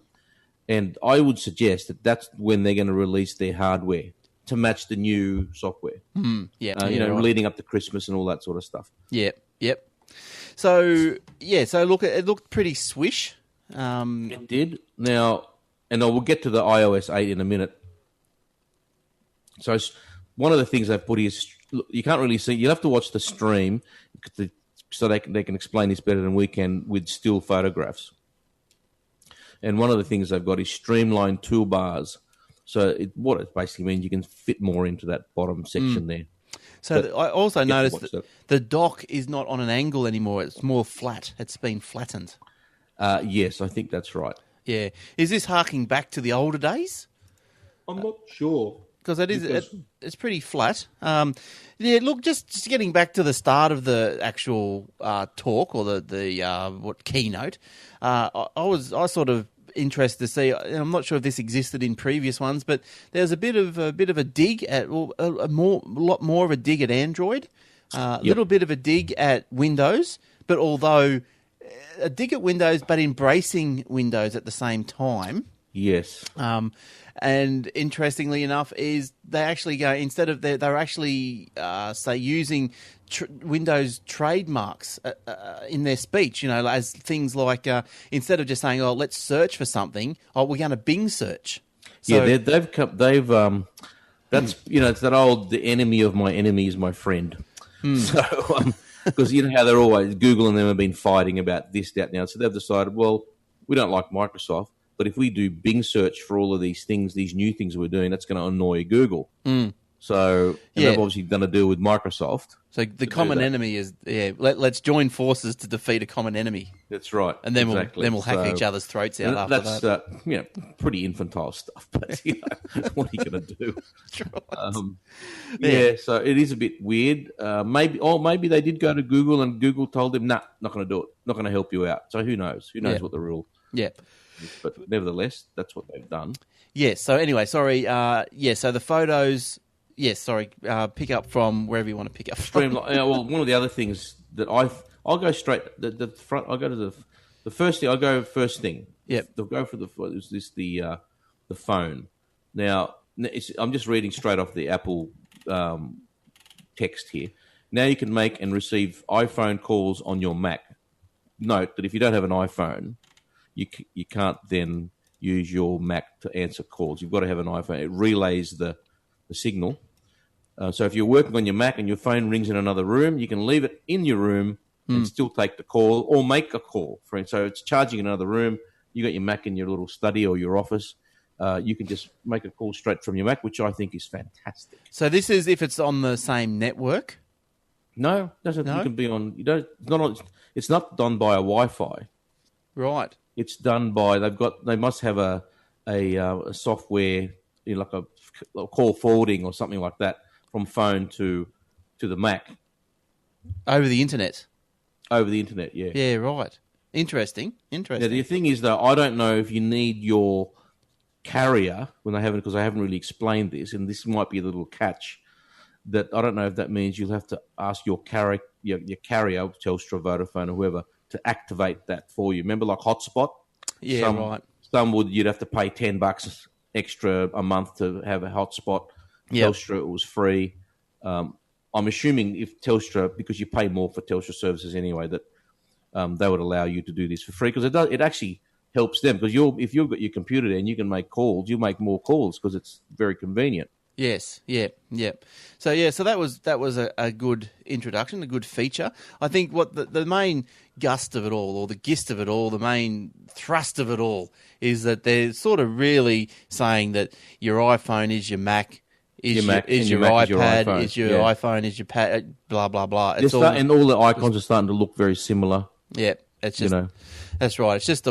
And I would suggest that that's when they're going to release their hardware to match the new software. Leading up to Christmas and all that sort of stuff. Yep. So look, it looked pretty swish. It did. Now, and I will get to the iOS 8 in a minute. So one of the things I've put is you can't really see. You'll have to watch the stream so they can explain this better than we can with still photographs. And one of the things they've got is streamlined toolbars. So what it basically means, you can fit more into that bottom section there. So I also noticed that the dock is not on an angle anymore. It's more flat. It's been flattened. Yes, I think that's right. Yeah. Is this harking back to the older days? I'm not sure. Because it's pretty flat. Look, just getting back to the start of the actual talk or the keynote, I was sort of interested to see. I'm not sure if this existed in previous ones, but there's a bit of a dig at a lot more of a dig at Android, little bit of a dig at Windows, but although a dig at Windows, but embracing Windows at the same time. Yes. And interestingly enough, is they actually go instead of they're actually say using Windows trademarks in their speech. As things like instead of just saying, "Oh, let's search for something," we're going to Bing search. So, yeah, they've that's it's that old "the enemy of my enemy is my friend." So because you know how they're always Google and them have been fighting about this, that, now. So they've decided, well, we don't like Microsoft. But if we do Bing search for all of these things, these new things we're doing, that's going to annoy Google. So they've obviously done a deal with Microsoft. So the common enemy is let's join forces to defeat a common enemy. That's right. And then we'll hack each other's throats out after that. That's pretty infantile stuff. But what are you going to do? Right. So it is a bit weird. Maybe they did go to Google and Google told them, nah, not going to do it. Not going to help you out. So who knows? Who knows what the rule? Yeah. But nevertheless, that's what they've done. Yes. So anyway, sorry. So the photos. Yes. Sorry. Pick up from wherever you want to pick up from. Well, one of the other things that I'll go straight the front. I'll go to the first thing. I'll go first thing. Yep. They'll go for the phone. Now I'm just reading straight off the Apple text here. Now you can make and receive iPhone calls on your Mac. Note that if you don't have an iPhone, you can't then use your Mac to answer calls. You've got to have an iPhone. It relays the signal. So if you're working on your Mac and your phone rings in another room, you can leave it in your room and still take the call or make a call. So it's charging in another room. You got your Mac in your little study or your office. You can just make a call straight from your Mac, which I think is fantastic. So this is if it's on the same network? No, doesn't. No? You can be on. You don't. It's not done by a Wi-Fi. Right. It's done by they must have a software, like a call forwarding or something like that from phone to the Mac over the internet. over the internet. Yeah. Yeah, right. Interesting. Now, the thing is, though, I don't know if you need your carrier when they haven't, because I haven't really explained this, and this might be a little catch. That I don't know if that means you'll have to ask your carrier, Telstra, Vodafone, or whoever, to activate that for you. Remember, like hotspot. Yeah, right. Some you'd have to pay $10 extra a month to have a hotspot. Yep. Telstra, it was free. I'm assuming if Telstra, because you pay more for Telstra services anyway, that they would allow you to do this for free, because it actually helps them, because if you've got your computer there and you can make calls, you make more calls because it's very convenient. Yes, yep. So that was a good introduction, a good feature. I think what the main gust of it all, or the gist of it all, the main thrust of it all, is that they're sort of really saying that your iPhone is your Mac, is your iPad, is your iPhone, is your pad, blah blah blah. And all the icons are starting to look very similar. Yeah, it's just that's right. It's just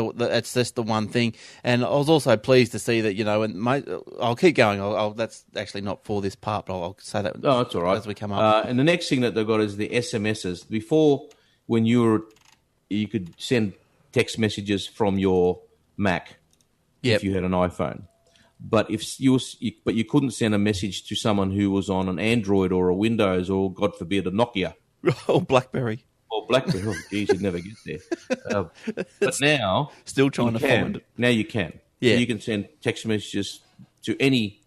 the one thing. And I was also pleased to see that, and I'll keep going. That's actually not for this part, but I'll say that. Oh, that's all right as we come up. And the next thing that they've got is the SMSs. Before, when you could send text messages from your Mac if you had an iPhone, but but you couldn't send a message to someone who was on an Android or a Windows or, God forbid, a Nokia or BlackBerry. Or BlackBerry. Oh, geez, you'd never get there. But now, still trying to find it. Now you can. Yeah, so you can send text messages to any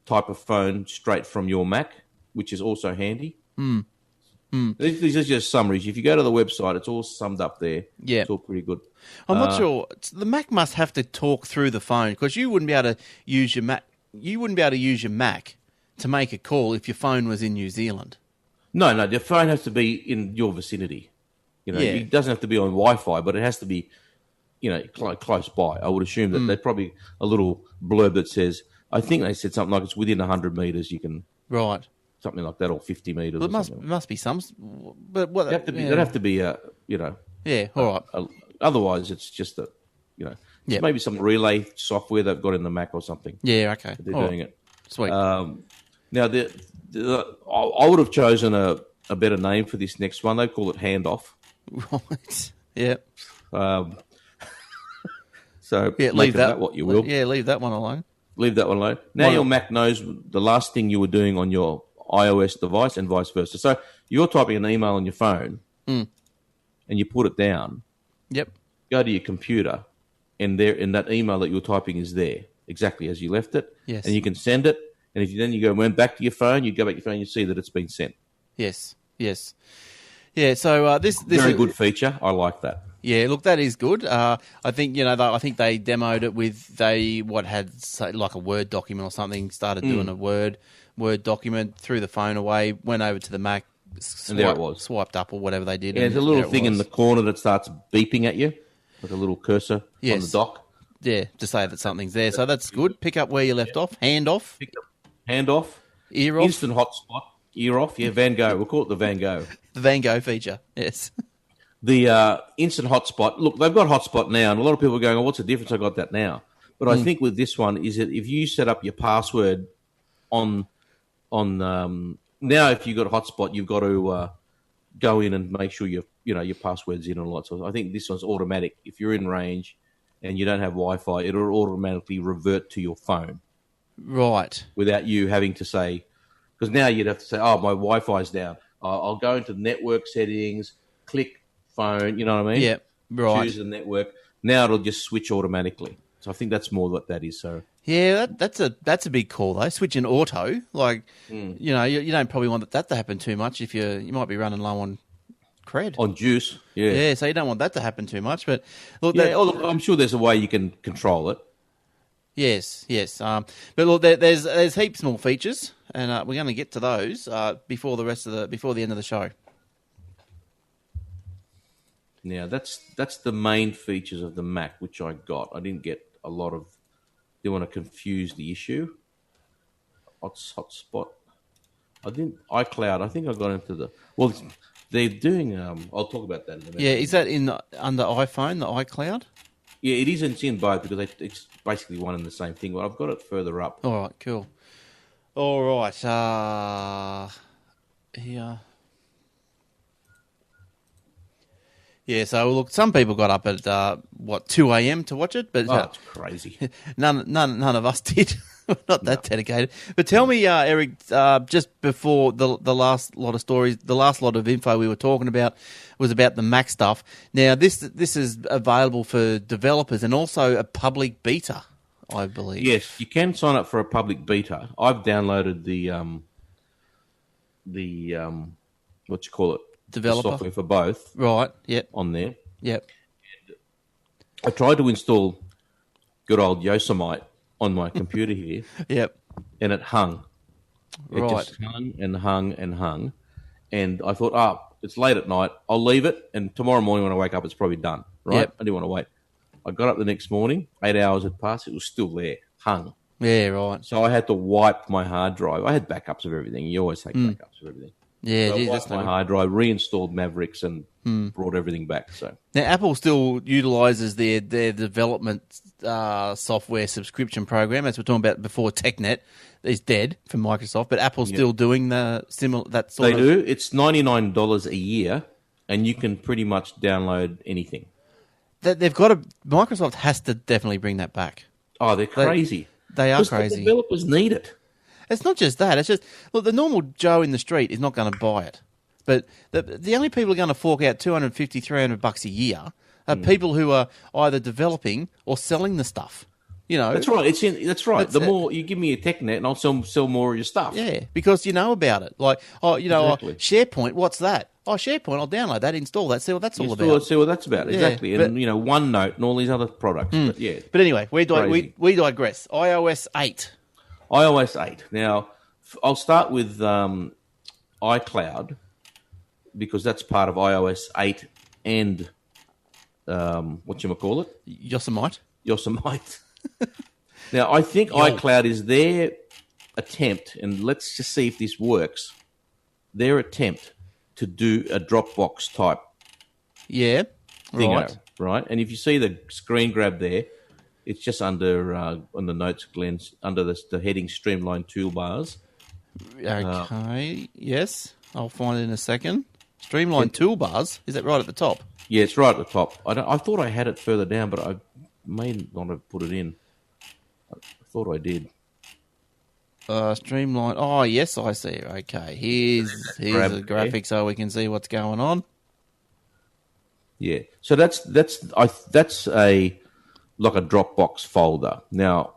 type of phone straight from your Mac, which is also handy. These are just summaries. If you go to the website, it's all summed up there. Yeah, it's all pretty good. I'm not sure. The Mac must have to talk through the phone, because you wouldn't be able to use your Mac. You wouldn't be able to use your Mac to make a call if your phone was in New Zealand. No, the phone has to be in your vicinity. It doesn't have to be on Wi-Fi, but it has to be, close by. I would assume that there's probably a little blurb that says, I think they said something like it's within 100 metres you can... Right. Something like that, or 50 metres. Well, it must be some... But what... It'd have to be, Yeah, all right. Otherwise, it's just maybe some relay software they've got in the Mac or something. Yeah, okay. They're doing it. Sweet. Now, I would have chosen a better name for this next one. They call it Handoff. Right. Yeah. So leave that what you will. Yeah, leave that one alone. Leave that one alone. Now your Mac knows the last thing you were doing on your iOS device and vice versa. So you're typing an email on your phone and you put it down. Yep. Go to your computer, and that email that you're typing is there exactly as you left it. Yes. And you can send it. And if you went back to your phone, you go back to your phone, you see that it's been sent. Yes. Yeah. So this very good feature. I like that. Yeah, look, that is good. I think I think they demoed it with like a Word document or something. Started doing a Word document, threw the phone away, went over to the Mac, and there it was, swiped up or whatever they did. Yeah, there's a little thing in the corner that starts beeping at you, like a little cursor on the dock. Yeah, to say that something's there. So that's good. Pick up where you left off. Hand off. Hand off. Ear off. Instant hotspot. Ear off. Yeah, Van Gogh. We'll call it the Van Gogh. The Van Gogh feature. Yes. The instant hotspot. Look, they've got hotspot now, and a lot of people are going, "Oh, what's the difference? I got that now." But I think with this one is that if you set up your password on now, if you've got a hotspot, you've got to go in and make sure your password's in and a lot. So I think this one's automatic. If you're in range and you don't have Wi-Fi, it'll automatically revert to your phone. Right. Without you having to say, because now you'd have to say, "Oh, my Wi-Fi's down." I'll go into network settings, click phone. You know what I mean? Yeah. Right. Choose the network. Now it'll just switch automatically. So I think that's more what that is. So yeah, that's a big call though. Switching auto, like you don't probably want that to happen too much if you might be running low on cred. On juice, yeah. Yeah, so you don't want that to happen too much. But look, look, I'm sure there's a way you can control it. Yes. But look, there's heaps more features, and we're going to get to those before the end of the show. Now that's the main features of the Mac, which I got. I didn't get a lot of. Didn't want to confuse the issue. Hotspot. I didn't. iCloud. I think I got into the. Well, they're doing. I'll talk about that in a minute. Yeah, is that under iPhone, the iCloud? Yeah, it is in both because it's basically one and the same thing. But I've got it further up. All right, cool. All right, here. Yeah, so look, some people got up at 2 a.m. to watch it, but it's crazy. none of us did. We're not that dedicated. But tell me, Eric, just before the last lot of stories, the last lot of info we were talking about was about the Mac stuff. Now, this is available for developers and also a public beta, I believe. Yes, you can sign up for a public beta. I've downloaded the what you call it, Developer the software for both. Right. Yep. On there. Yep. I tried to install good old Yosemite on my computer here. Yep. And it hung. It Right. just hung and hung and hung. And I thought, it's late at night. I'll leave it. And tomorrow morning when I wake up, it's probably done. Right? Yep. I didn't want to wait. I got up the next morning. 8 hours had passed. It was still there. Hung. Yeah, right. So I had to wipe my hard drive. I had backups of everything. You always take backups of everything. Yeah, So I geez, wiped that's my not hard drive, reinstalled Mavericks, and brought everything back. So Now, Apple still utilises their development software subscription program, as we we're talking about before. TechNet is dead for Microsoft, but Apple's still doing that sort of. They do. It's $99 a year, and you can pretty much download anything. They've got to. Microsoft has to definitely bring that back. Oh, they're crazy. They are 'Cause crazy. The developers need it. It's not just that. It's just, look, the normal Joe in the street is not going to buy it. But the only people who are going to fork out $250, $300 a year are people who are either developing or selling the stuff. You know, That's right. That's right. The more you give me a TechNet, and I'll sell more of your stuff. Yeah, because you know about it. Like, Exactly. SharePoint, what's that? Oh, SharePoint, I'll download that, install that, see what that's all about. See what that's about. Yeah, Exactly. but- And, OneNote and all these other products. But, yeah. But anyway, we Crazy. digress. iOS 8. iOS 8. Now, I'll start with iCloud because that's part of iOS 8 and whatchamacallit? Yosemite. Yosemite. Now, I think iCloud is their attempt, and let's just see if this works, their attempt to do a Dropbox type Yeah, thing, right? And if you see the screen grab there, it's just under, on the notes, Glenn, under the heading Streamline Toolbars. Okay, yes. I'll find it in a second. Streamline toolbars. Is that right at the top? Yeah, it's right at the top. I thought I had it further down, but I may not have put it in. I thought I did. Streamline. Oh, yes, I see. Okay, here's a graphic so we can see what's going on. Yeah, so that's a like a Dropbox folder. Now,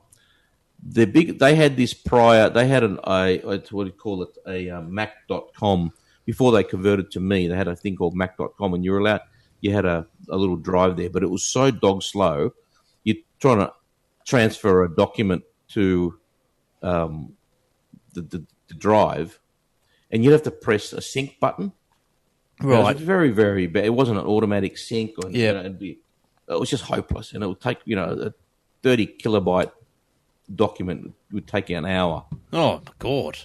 they had this prior. They had what do you call it? A Mac.com before they converted to me. They had a thing called Mac.com, and you had a little drive there, but it was so dog slow. You're trying to transfer a document to the drive, and you'd have to press a sync button. Right. It was very, very bad. It wasn't an automatic sync. Or, Yeah. it was just hopeless, and it would take a 30 kilobyte document would take you an hour. Oh, my God.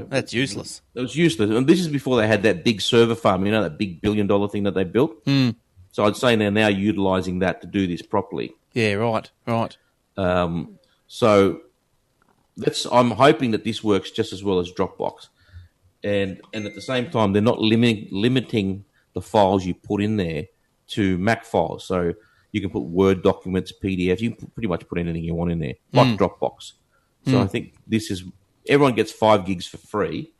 That's useless. It was useless. And this is before they had that big server farm, that big $1 billion thing that they built. So I'd say they're now utilizing that to do this properly. Yeah, right. So I'm hoping that this works just as well as Dropbox. And at the same time, they're not limiting the files you put in there to Mac files. So you can put Word documents, PDFs. You can pretty much put anything you want in there, like Dropbox. So I think everyone gets 5 gigs for free.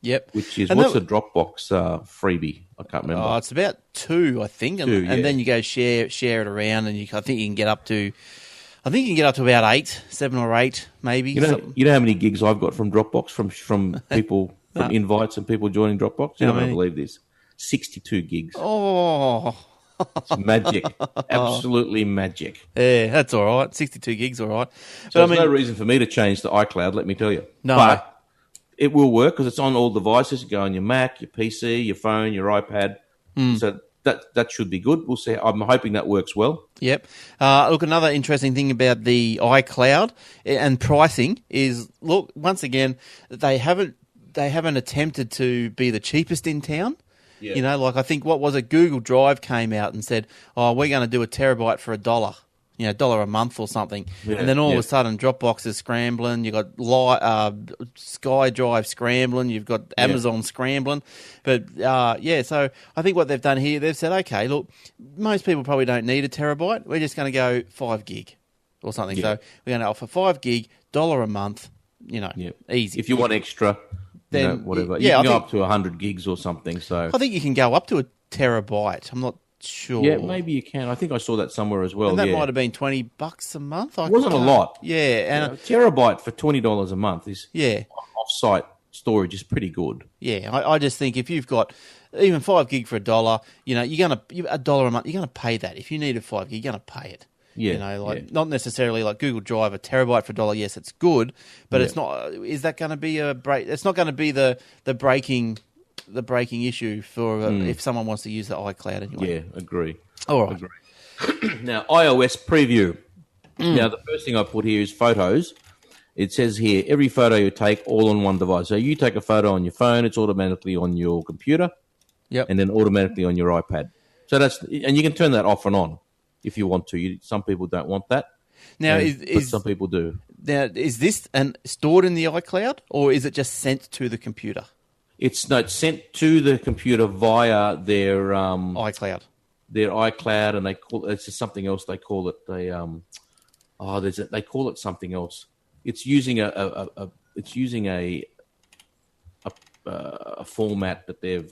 Yep. Which is, what's the Dropbox freebie? I can't remember. Oh, it's about 2, I think. And then you go share it around, and I think you can get up to about 8, 7 or 8, maybe. You know how many gigs I've got from Dropbox, from people, from invites and people joining Dropbox? You're not going to believe this. 62 gigs. Oh. It's magic. Absolutely magic. Yeah, that's all right. 62 gigs, all right. So there's no reason for me to change to iCloud, let me tell you. No. But it will work because it's on all devices. You go on your Mac, your PC, your phone, your iPad. So that should be good. We'll see. I'm hoping that works well. Yep. Look, another interesting thing about the iCloud and pricing is, look, once again, they haven't attempted to be the cheapest in town. Yeah. Like I think, what was it? Google Drive came out and said, "Oh, we're going to do a terabyte for $1." $1 a month or something, Yeah, and then all of a sudden Dropbox is scrambling. You've got SkyDrive scrambling. You've got Amazon scrambling. But so I think what they've done here, they've said, okay, look, most people probably don't need a terabyte. We're just going to go 5 gig or something. So we're going to offer 5 gig, $1 a month. Easy. If you want extra, then whatever. You can go up to 100 gigs or something. So I think you can go up to a terabyte. I'm not sure. Yeah, maybe you can. I think I saw that somewhere as well. And that might have been $20 a month. It wasn't a lot. Yeah, and a terabyte for $20 a month is yeah, off-site storage is pretty good. Yeah, I just think if you've got even 5 gig for $1, you're gonna $1 a month. You're gonna pay that. If you need a 5 gig, you're gonna pay it. Yeah, not necessarily like Google Drive, a terabyte for $1. Yes, it's good, but it's not. Is that going to be a break? It's not going to be the breaking issue for if someone wants to use the iCloud anyway. Yeah, agree. All right. Agree. Now, iOS preview. Now, the first thing I put here is photos. It says here, every photo you take, all on one device. So you take a photo on your phone, it's automatically on your computer, and then automatically on your iPad. So and you can turn that off and on if you want to. Some people don't want that. Now, but some people do. Now, is this stored in the iCloud, or is it just sent to the computer? It's sent to the computer via their iCloud. Their iCloud, and they call it's just something else. They call it they call it something else. It's using a format that they've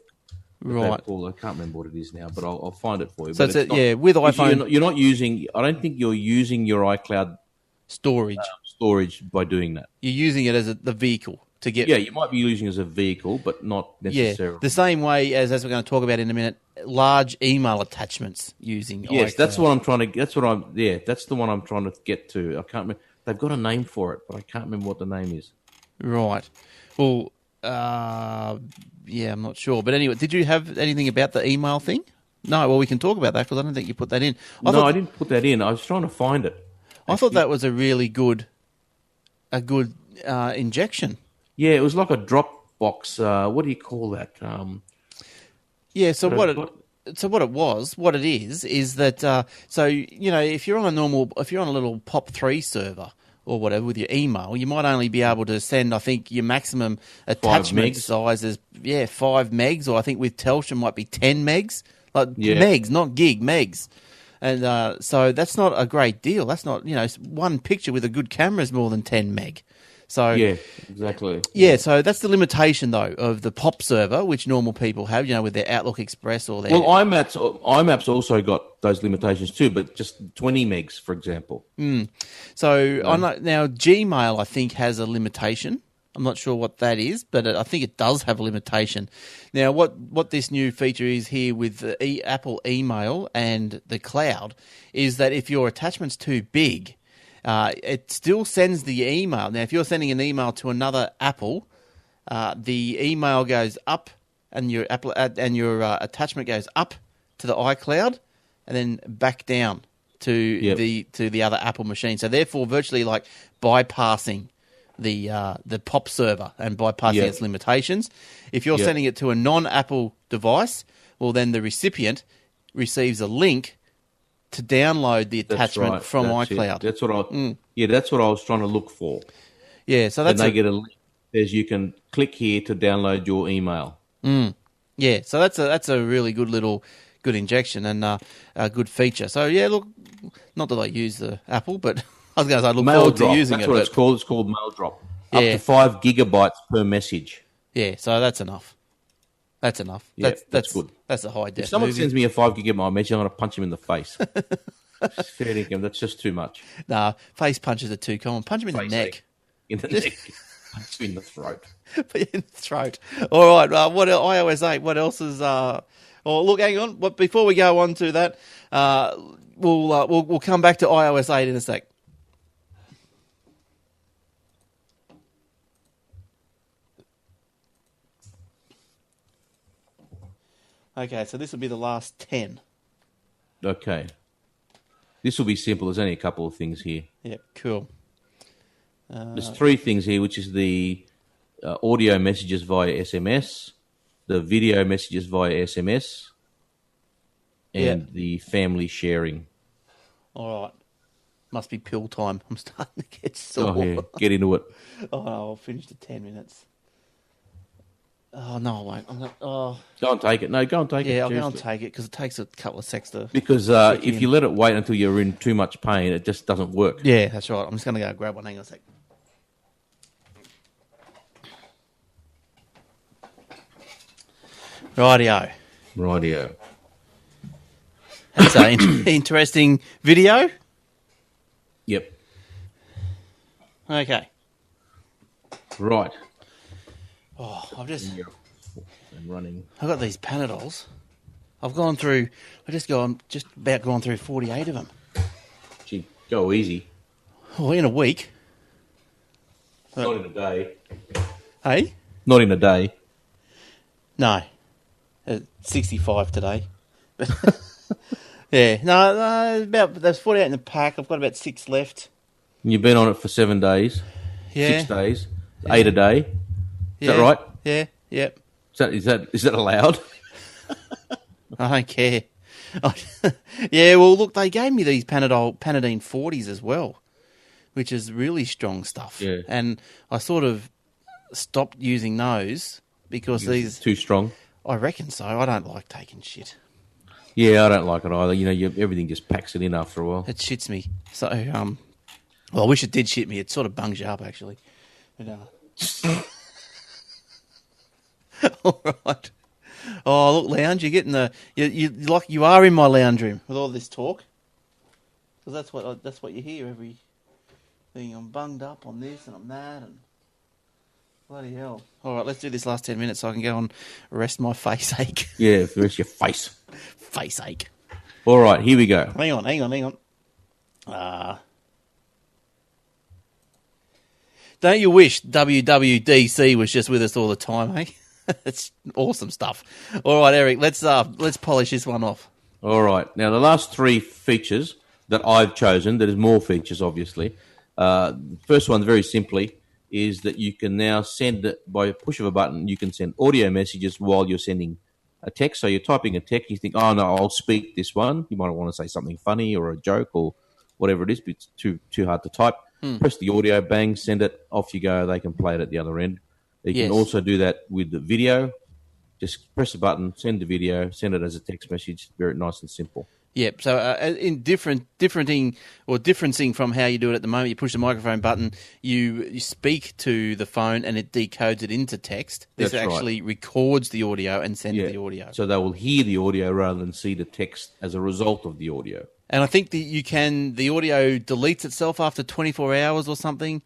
called. I can't remember what it is now, but I'll find it for you. So with iPhone, you're not using. I don't think you're using your iCloud storage by doing that. You're using it as the vehicle. To get, you might be using it as a vehicle, but not necessarily. Yeah, the same way as we're going to talk about in a minute, large email attachments using Yes, iCloud. that's what I'm trying to. That's the one I'm trying to get to. I can't remember. They've got a name for it, but I can't remember what the name is. Right. Well, I'm not sure. But anyway, did you have anything about the email thing? No. Well, we can talk about that because I don't think you put that in. I didn't put that in. I was trying to find it. I thought that was a really good, injection. Yeah, it was like a Dropbox. What do you call that? What it is that if you're on a little POP3 server or whatever with your email, you might only be able to send, I think, your maximum attachment size is 5 megs, or I think with Telstra might be 10 megs, megs, not gig, megs. And so that's not a great deal. That's not, one picture with a good camera is more than 10 meg. So yeah, exactly. Yeah, so that's the limitation though of the POP server, which normal people have, with their Outlook Express or their. Well, IMAP's also got those limitations too, but just 20 megs, for example. So now Gmail, I think, has a limitation. I'm not sure what that is, but I think it does have a limitation. Now, what this new feature is here with the Apple email and the cloud is that if your attachment's too big, it still sends the email. Now, if you're sending an email to another Apple, the email goes up, and your attachment goes up to the iCloud, and then back down to the other Apple machine. So, therefore, virtually like bypassing the POP server and bypassing its limitations. If you're sending it to a non-Apple device, well, then the recipient receives a link to download the attachment from iCloud. That's what that's what I was trying to look for. Yeah, so that's they get a link. Says you can click here to download your email. Yeah, so that's a really good injection and a good feature. So yeah, look, not that I use the Apple, but I was going to say I look forward to using it. That's what it's called. It's called Mail Drop. Up to 5 gigabytes per message. Yeah, so that's enough. That's enough. Yeah, that's good. That's a high def. If someone sends me a 5 gigabyte message, I'm going to punch him in the face. Fair income. That's just too much. Nah, face punches are too common. Punch him in the neck. In the neck. Punch him in the throat. In the throat. All right. What iOS 8? What else is? Look, hang on. Before we go on to that, we'll come back to iOS 8 in a sec. Okay, so this will be the last 10. Okay. This will be simple. There's only a couple of things here. Yep, cool. There's 3 things here, which is the audio messages via SMS, the video messages via SMS, and the family sharing. All right. Must be pill time. I'm starting to get sore. Oh, yeah. Get into it. Oh, no, I'll finish the 10 minutes. Oh, no, I won't. I'm not, oh. Go and take it. No, go and take it. Yeah, I'll go and seriously. take it because it takes a couple of secs to... Because if you let it wait until you're in too much pain, it just doesn't work. Yeah, that's right. I'm just going to go grab one. Hang on a sec. Rightio. That's an interesting video. Yep. Okay. Right. Oh, I'm running. I've got these Panadols. I'm just about gone through 48 of them. Gee, go easy. Oh, in a week. Not in a day. Hey? Not in a day. No. 65 today. Yeah. No, there's 48 in the pack. I've got about 6 left. And you've been on it for 7 days. Yeah. 6 days. 8 a day. Is that right? Yeah. Yep. Is that allowed? I don't care. Yeah, well, look, they gave me these Panadine 40s as well, which is really strong stuff. Yeah. And I sort of stopped using those because these... Too strong? I reckon so. I don't like taking shit. Yeah, I don't like it either. You know, everything just packs it in after a while. It shits me. So, well, I wish it did shit me. It sort of bungs you up, actually. But, all right. Oh, look, lounge, you're getting you are in my lounge room with all this talk. Because that's what you hear every thing. I'm bunged up on this and I'm that and bloody hell. All right, let's do this last 10 minutes so I can go and rest my face ache. Yeah, rest your face. Face ache. All right, here we go. Hang on. Don't you wish WWDC was just with us all the time, eh? It's awesome stuff. All right, Eric, let's polish this one off. All right. Now, the last 3 features that I've chosen, there's more features, obviously. First one, very simply, is that you can now send it by a push of a button. You can send audio messages while you're sending a text. So you're typing a text, you think, oh, no, I'll speak this one. You might want to say something funny or a joke or whatever it is, but it's too hard to type. Press the audio, bang, send it, off you go. They can play it at the other end. You can also do that with the video. Just press a button, send the video, send it as a text message. Very nice and simple. Yep. So in differencing from how you do it at the moment, you push the microphone button, you speak to the phone, and it decodes it into text. This actually records the audio and sends the audio. So they will hear the audio rather than see the text as a result of the audio. And I think that the audio deletes itself after 24 hours or something.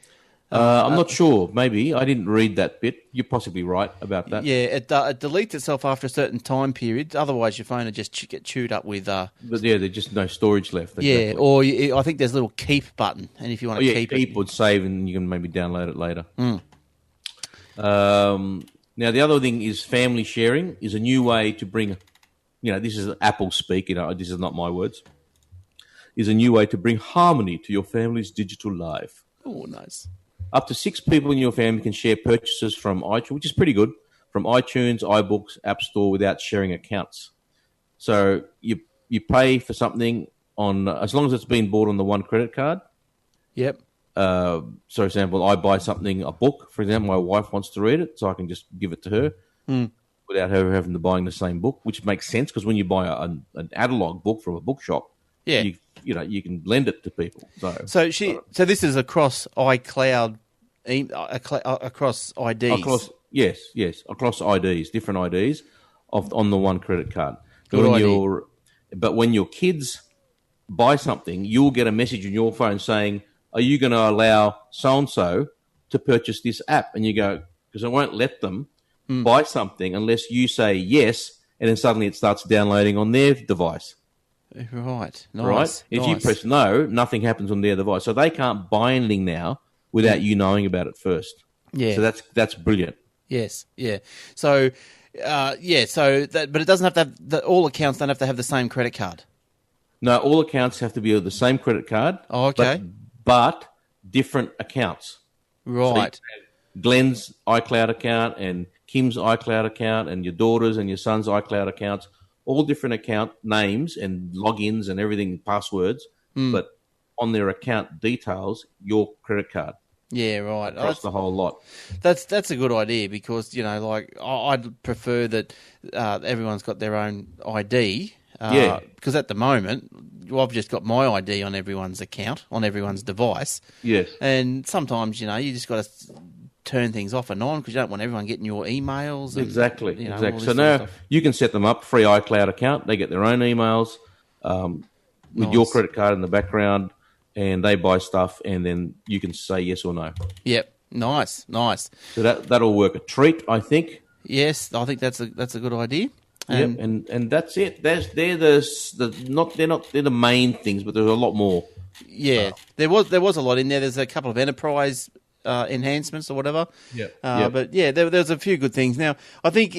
I'm not sure. Maybe. I didn't read that bit. You're possibly right about that. Yeah, it deletes itself after a certain time period. Otherwise, your phone would just get chewed up with... But yeah, there's just no storage left. Exactly. Yeah, or I think there's a little keep button. And if you want to keep it... would save and you can maybe download it later. Now, the other thing is family sharing is a new way to bring... this is Apple speak. This is not my words. Is a new way to bring harmony to your family's digital life. Oh, nice. Up to 6 people in your family can share purchases from iTunes, which is pretty good, from iTunes, iBooks, App Store without sharing accounts. So you pay for something on as long as it's been bought on the one credit card. Yep. So, for example, I buy something, a book, for example, my wife wants to read it, so I can just give it to her without her having to buying the same book, which makes sense because when you buy an analog book from a bookshop, you can lend it to people. So this is across iCloud, across IDs. Across IDs, different IDs on the one credit card. But when your kids buy something, you'll get a message on your phone saying, "Are you going to allow so and so to purchase this app?" And you go, because I won't let them buy something unless you say yes, and then suddenly it starts downloading on their device. Right. Nice. Right? If you press no, nothing happens on their device. So they can't buy anything now without you knowing about it first. Yeah. So that's brilliant. Yes. Yeah. So, but it doesn't have to have all accounts don't have to have the same credit card. No, all accounts have to be the same credit card. Oh, okay. But different accounts. Right. So Glenn's iCloud account and Kim's iCloud account and your daughter's and your son's iCloud accounts. All different account names and logins and everything, passwords, but on their account details your credit card. Yeah, right. Across the whole lot. That's a good idea because, like, I'd prefer that everyone's got their own ID. Because at the moment, I've just got my ID on everyone's account, on everyone's device. Yes. And sometimes, you just got to turn things off and on because you don't want everyone getting your emails. And, exactly. So now you can set them up, free iCloud account. They get their own emails with your credit card in the background. And they buy stuff, and then you can say yes or no. Yep, nice. So that'll work a treat, I think. Yes, I think that's a good idea. And that's it. They're the main things, but there's a lot more. Yeah, there was a lot in there. There's a couple of enterprise enhancements or whatever. But yeah, there's a few good things. Now, I think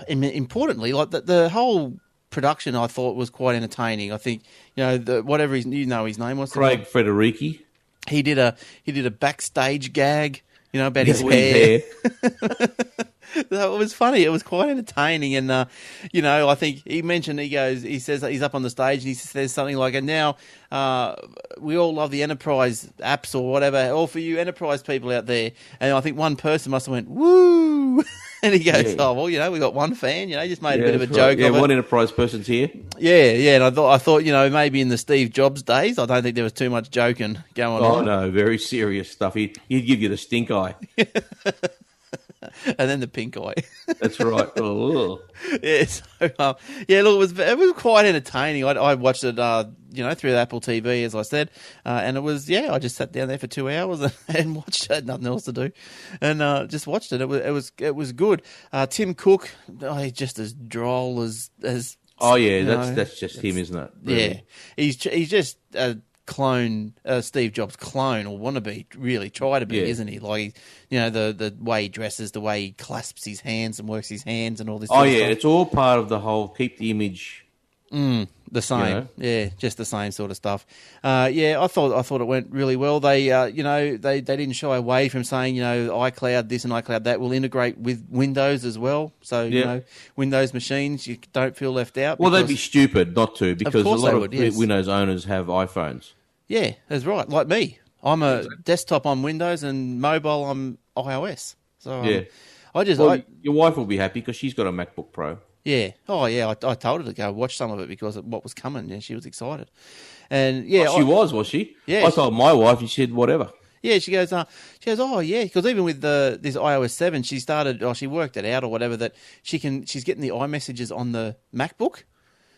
importantly, like the whole production, I thought was quite entertaining. I think whatever his name was, Craig Federici. He did a backstage gag, about his hair. So it was funny. It was quite entertaining, and I think he mentioned he says that he's up on the stage and he says something like, "And now we all love the enterprise apps or whatever, all for you enterprise people out there." And I think one person must have went woo. And he goes, "Oh well, we got one fan. He just made a bit of a joke of it." One enterprise person's here. Yeah. And I thought, maybe in the Steve Jobs days, I don't think there was too much joking going on. Oh no, very serious stuff. He'd give you the stink eye. And then the pink eye. That's right. Oh. Yeah. So, look, it was quite entertaining. I watched it, through the Apple TV, as I said, and it was, I just sat down there for 2 hours and watched it. Nothing else to do, and just watched it. It was good. Tim Cook, he's just as droll as. Oh yeah, that's just him, isn't it? Really? Yeah, he's just a clone, Steve Jobs clone, or wannabe, really try to be, isn't he? Like, the way he dresses, the way he clasps his hands and works his hands and all this. Stuff. It's all part of the whole keep the image. The same, just the same sort of stuff. I thought it went really well. They, they didn't shy away from saying, iCloud this and iCloud that will integrate with Windows as well. So, Windows machines, you don't feel left out. Well, they'd be stupid not to, because a lot of yes. Windows owners have iPhones. Yeah, that's right. Like me, I'm a desktop on Windows and mobile on iOS. So your wife will be happy because she's got a MacBook Pro. Yeah. Oh, yeah. I told her to go watch some of it because of what was coming. Yeah, she was excited. And she was she? Yeah. I told my wife, and she said whatever. Yeah, she goes, oh yeah, because even with this iOS 7, she worked it out or whatever that she's getting the iMessages on the MacBook.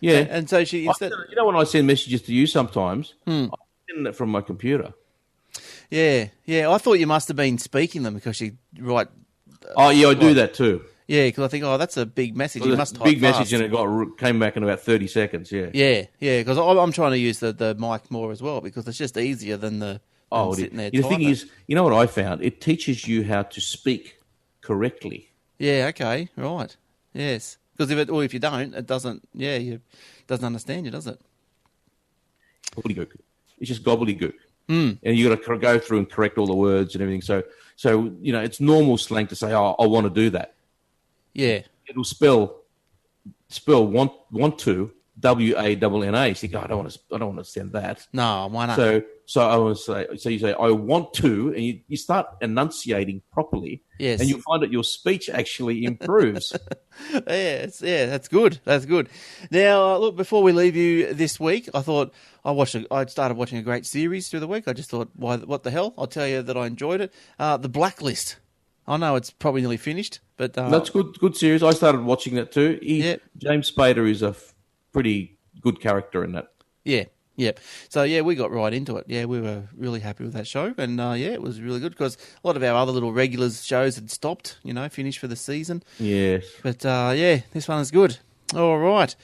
Yeah. And so when I send messages to you sometimes, I send it from my computer. Yeah. I thought you must have been speaking them because you write. I do that too. Yeah, because I think, that's a big message. Well, you must type big fast. message, and it came back in about 30 seconds. Yeah. Yeah, because I'm trying to use the mic more as well because it's just easier than sitting there. The thing is, what I found? It teaches you how to speak correctly. Yeah. Okay. Right. Yes. Because if you don't, it doesn't. Yeah, it doesn't understand you, does it? Gobbledygook. It's just gobbledygook. And you got to go through and correct all the words and everything. So it's normal slang to say, "Oh, I want to do that." Yeah. It'll spell want to WANNA. You think, I don't want to send that. No, why not? So I want to say. So you say, "I want to," and you start enunciating properly. Yes. And you'll find that your speech actually improves. That's good. That's good. Now, look, before we leave you this week, I thought I started watching a great series through the week. I just thought, what the hell? I'll tell you that I enjoyed it. The Blacklist. I know it's probably nearly finished, but that's good series. I started watching that too. James Spader is a pretty good character in that. Yeah. Yep. So, we got right into it. Yeah, we were really happy with that show. And, it was really good because a lot of our other little regulars shows had stopped, finished for the season. Yes. But, this one is good. All right.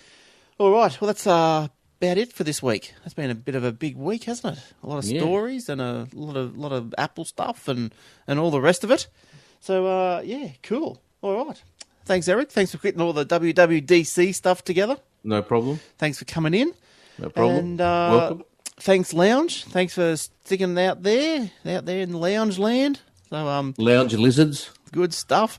Well, that's about it for this week. It's been a bit of a big week, hasn't it? A lot of stories and a lot of Apple stuff and all the rest of it. So, cool. All right. Thanks, Eric. Thanks for getting all the WWDC stuff together. No problem. Thanks for coming in. No problem. And welcome. Thanks, Lounge. Thanks for sticking out there in Lounge land. So, Lounge lizards. Good stuff.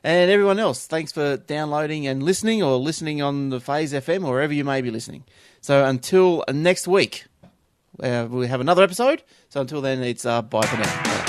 And everyone else, thanks for downloading and listening on the Phase FM or wherever you may be listening. So until next week, we have another episode. So until then, it's bye for now.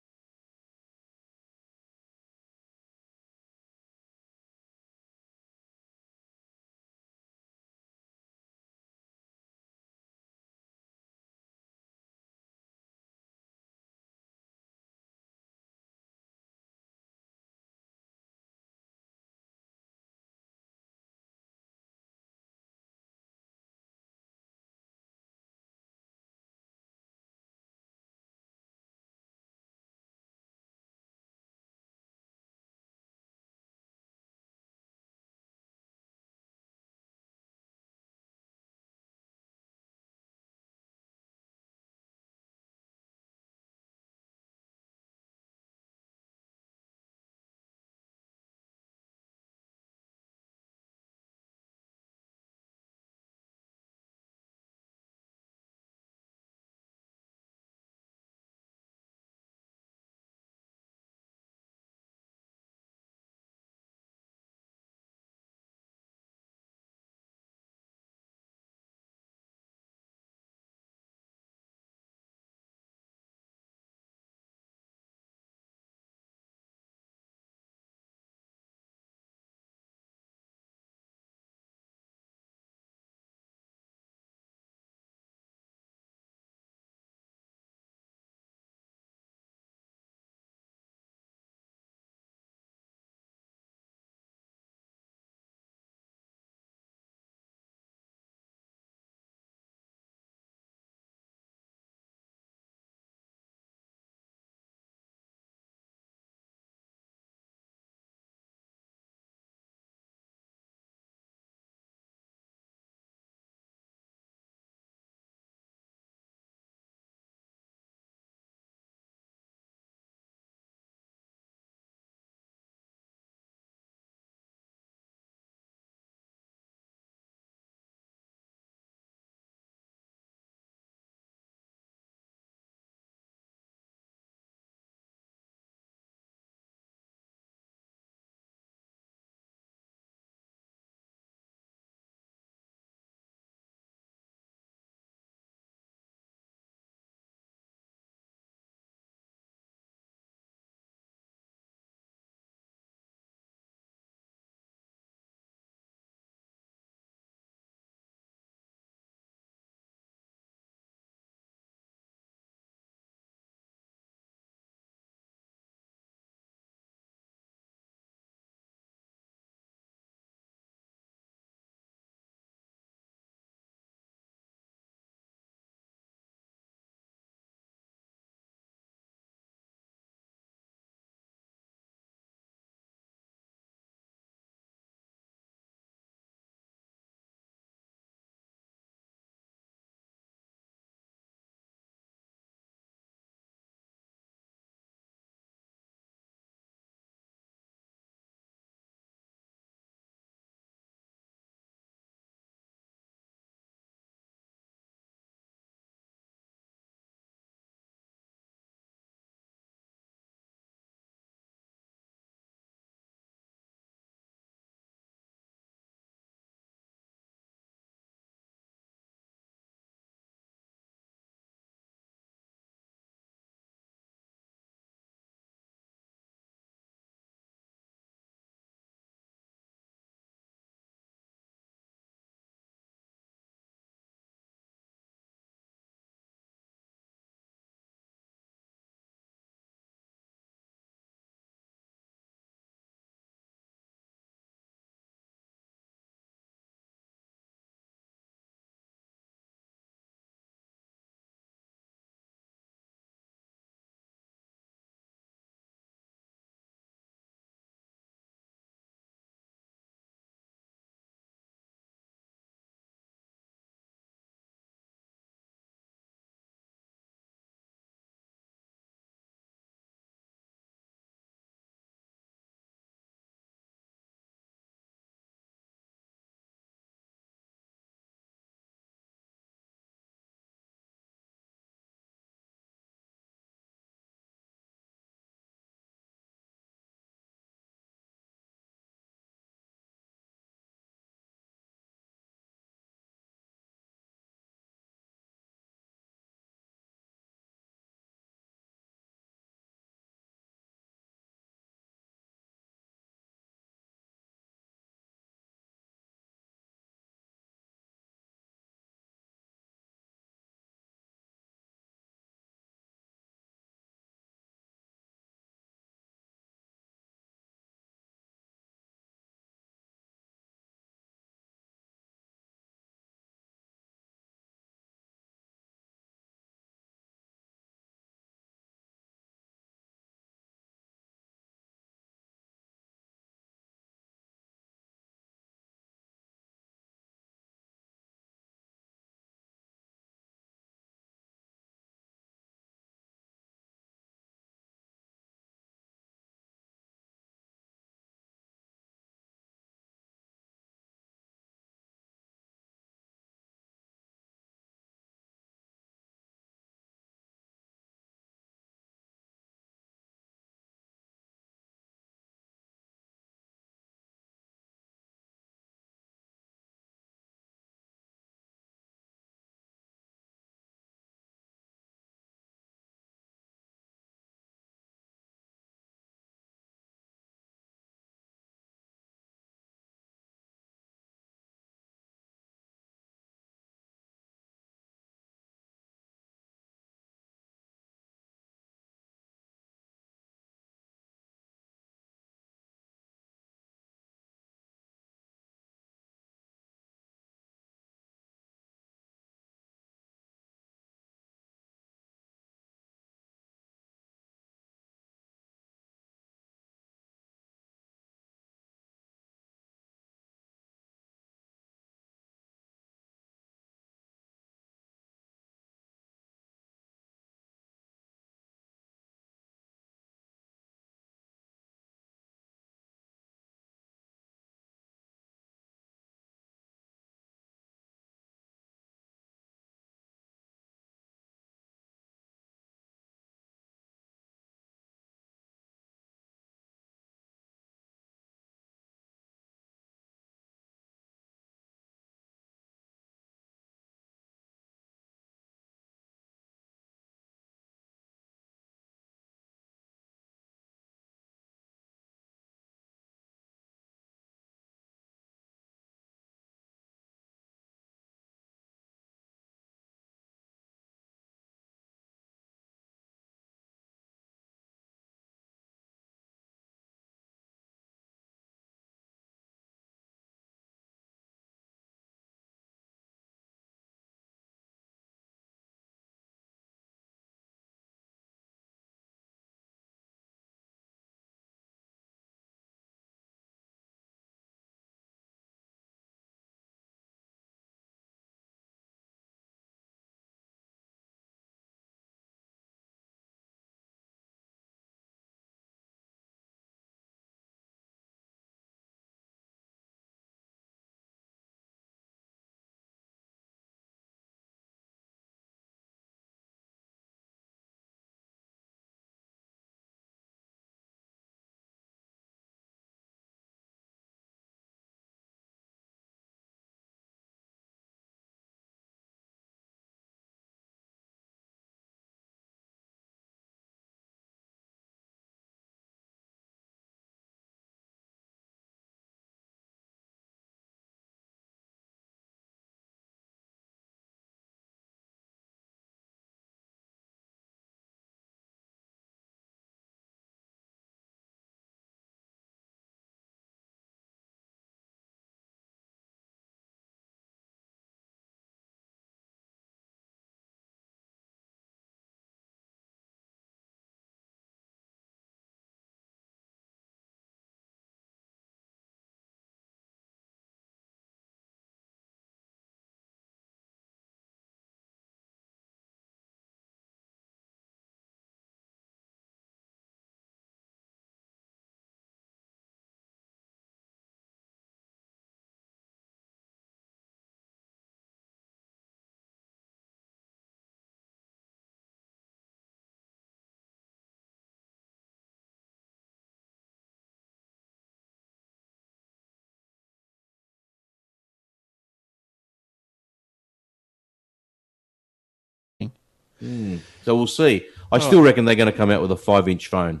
So we'll see. I still reckon they're going to come out with a 5-inch phone.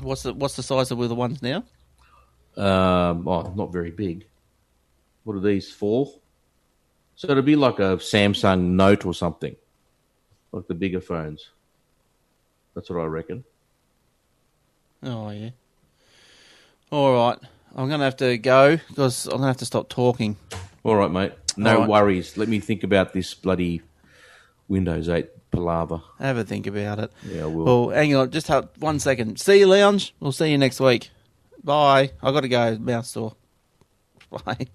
What's the size of the ones now? Not very big. What are these, 4? So it'll be like a Samsung Note or something, like the bigger phones. That's what I reckon. Oh, yeah. All right. I'm going to have to go because I'm going to have to stop talking. All right, mate. No worries. Let me think about this bloody Windows 8 palaver. Have a think about it. Yeah, I will. Well, hang on. Just 1 second. See you, Lounge. We'll see you next week. Bye. I got to go. Mouse store. Bye.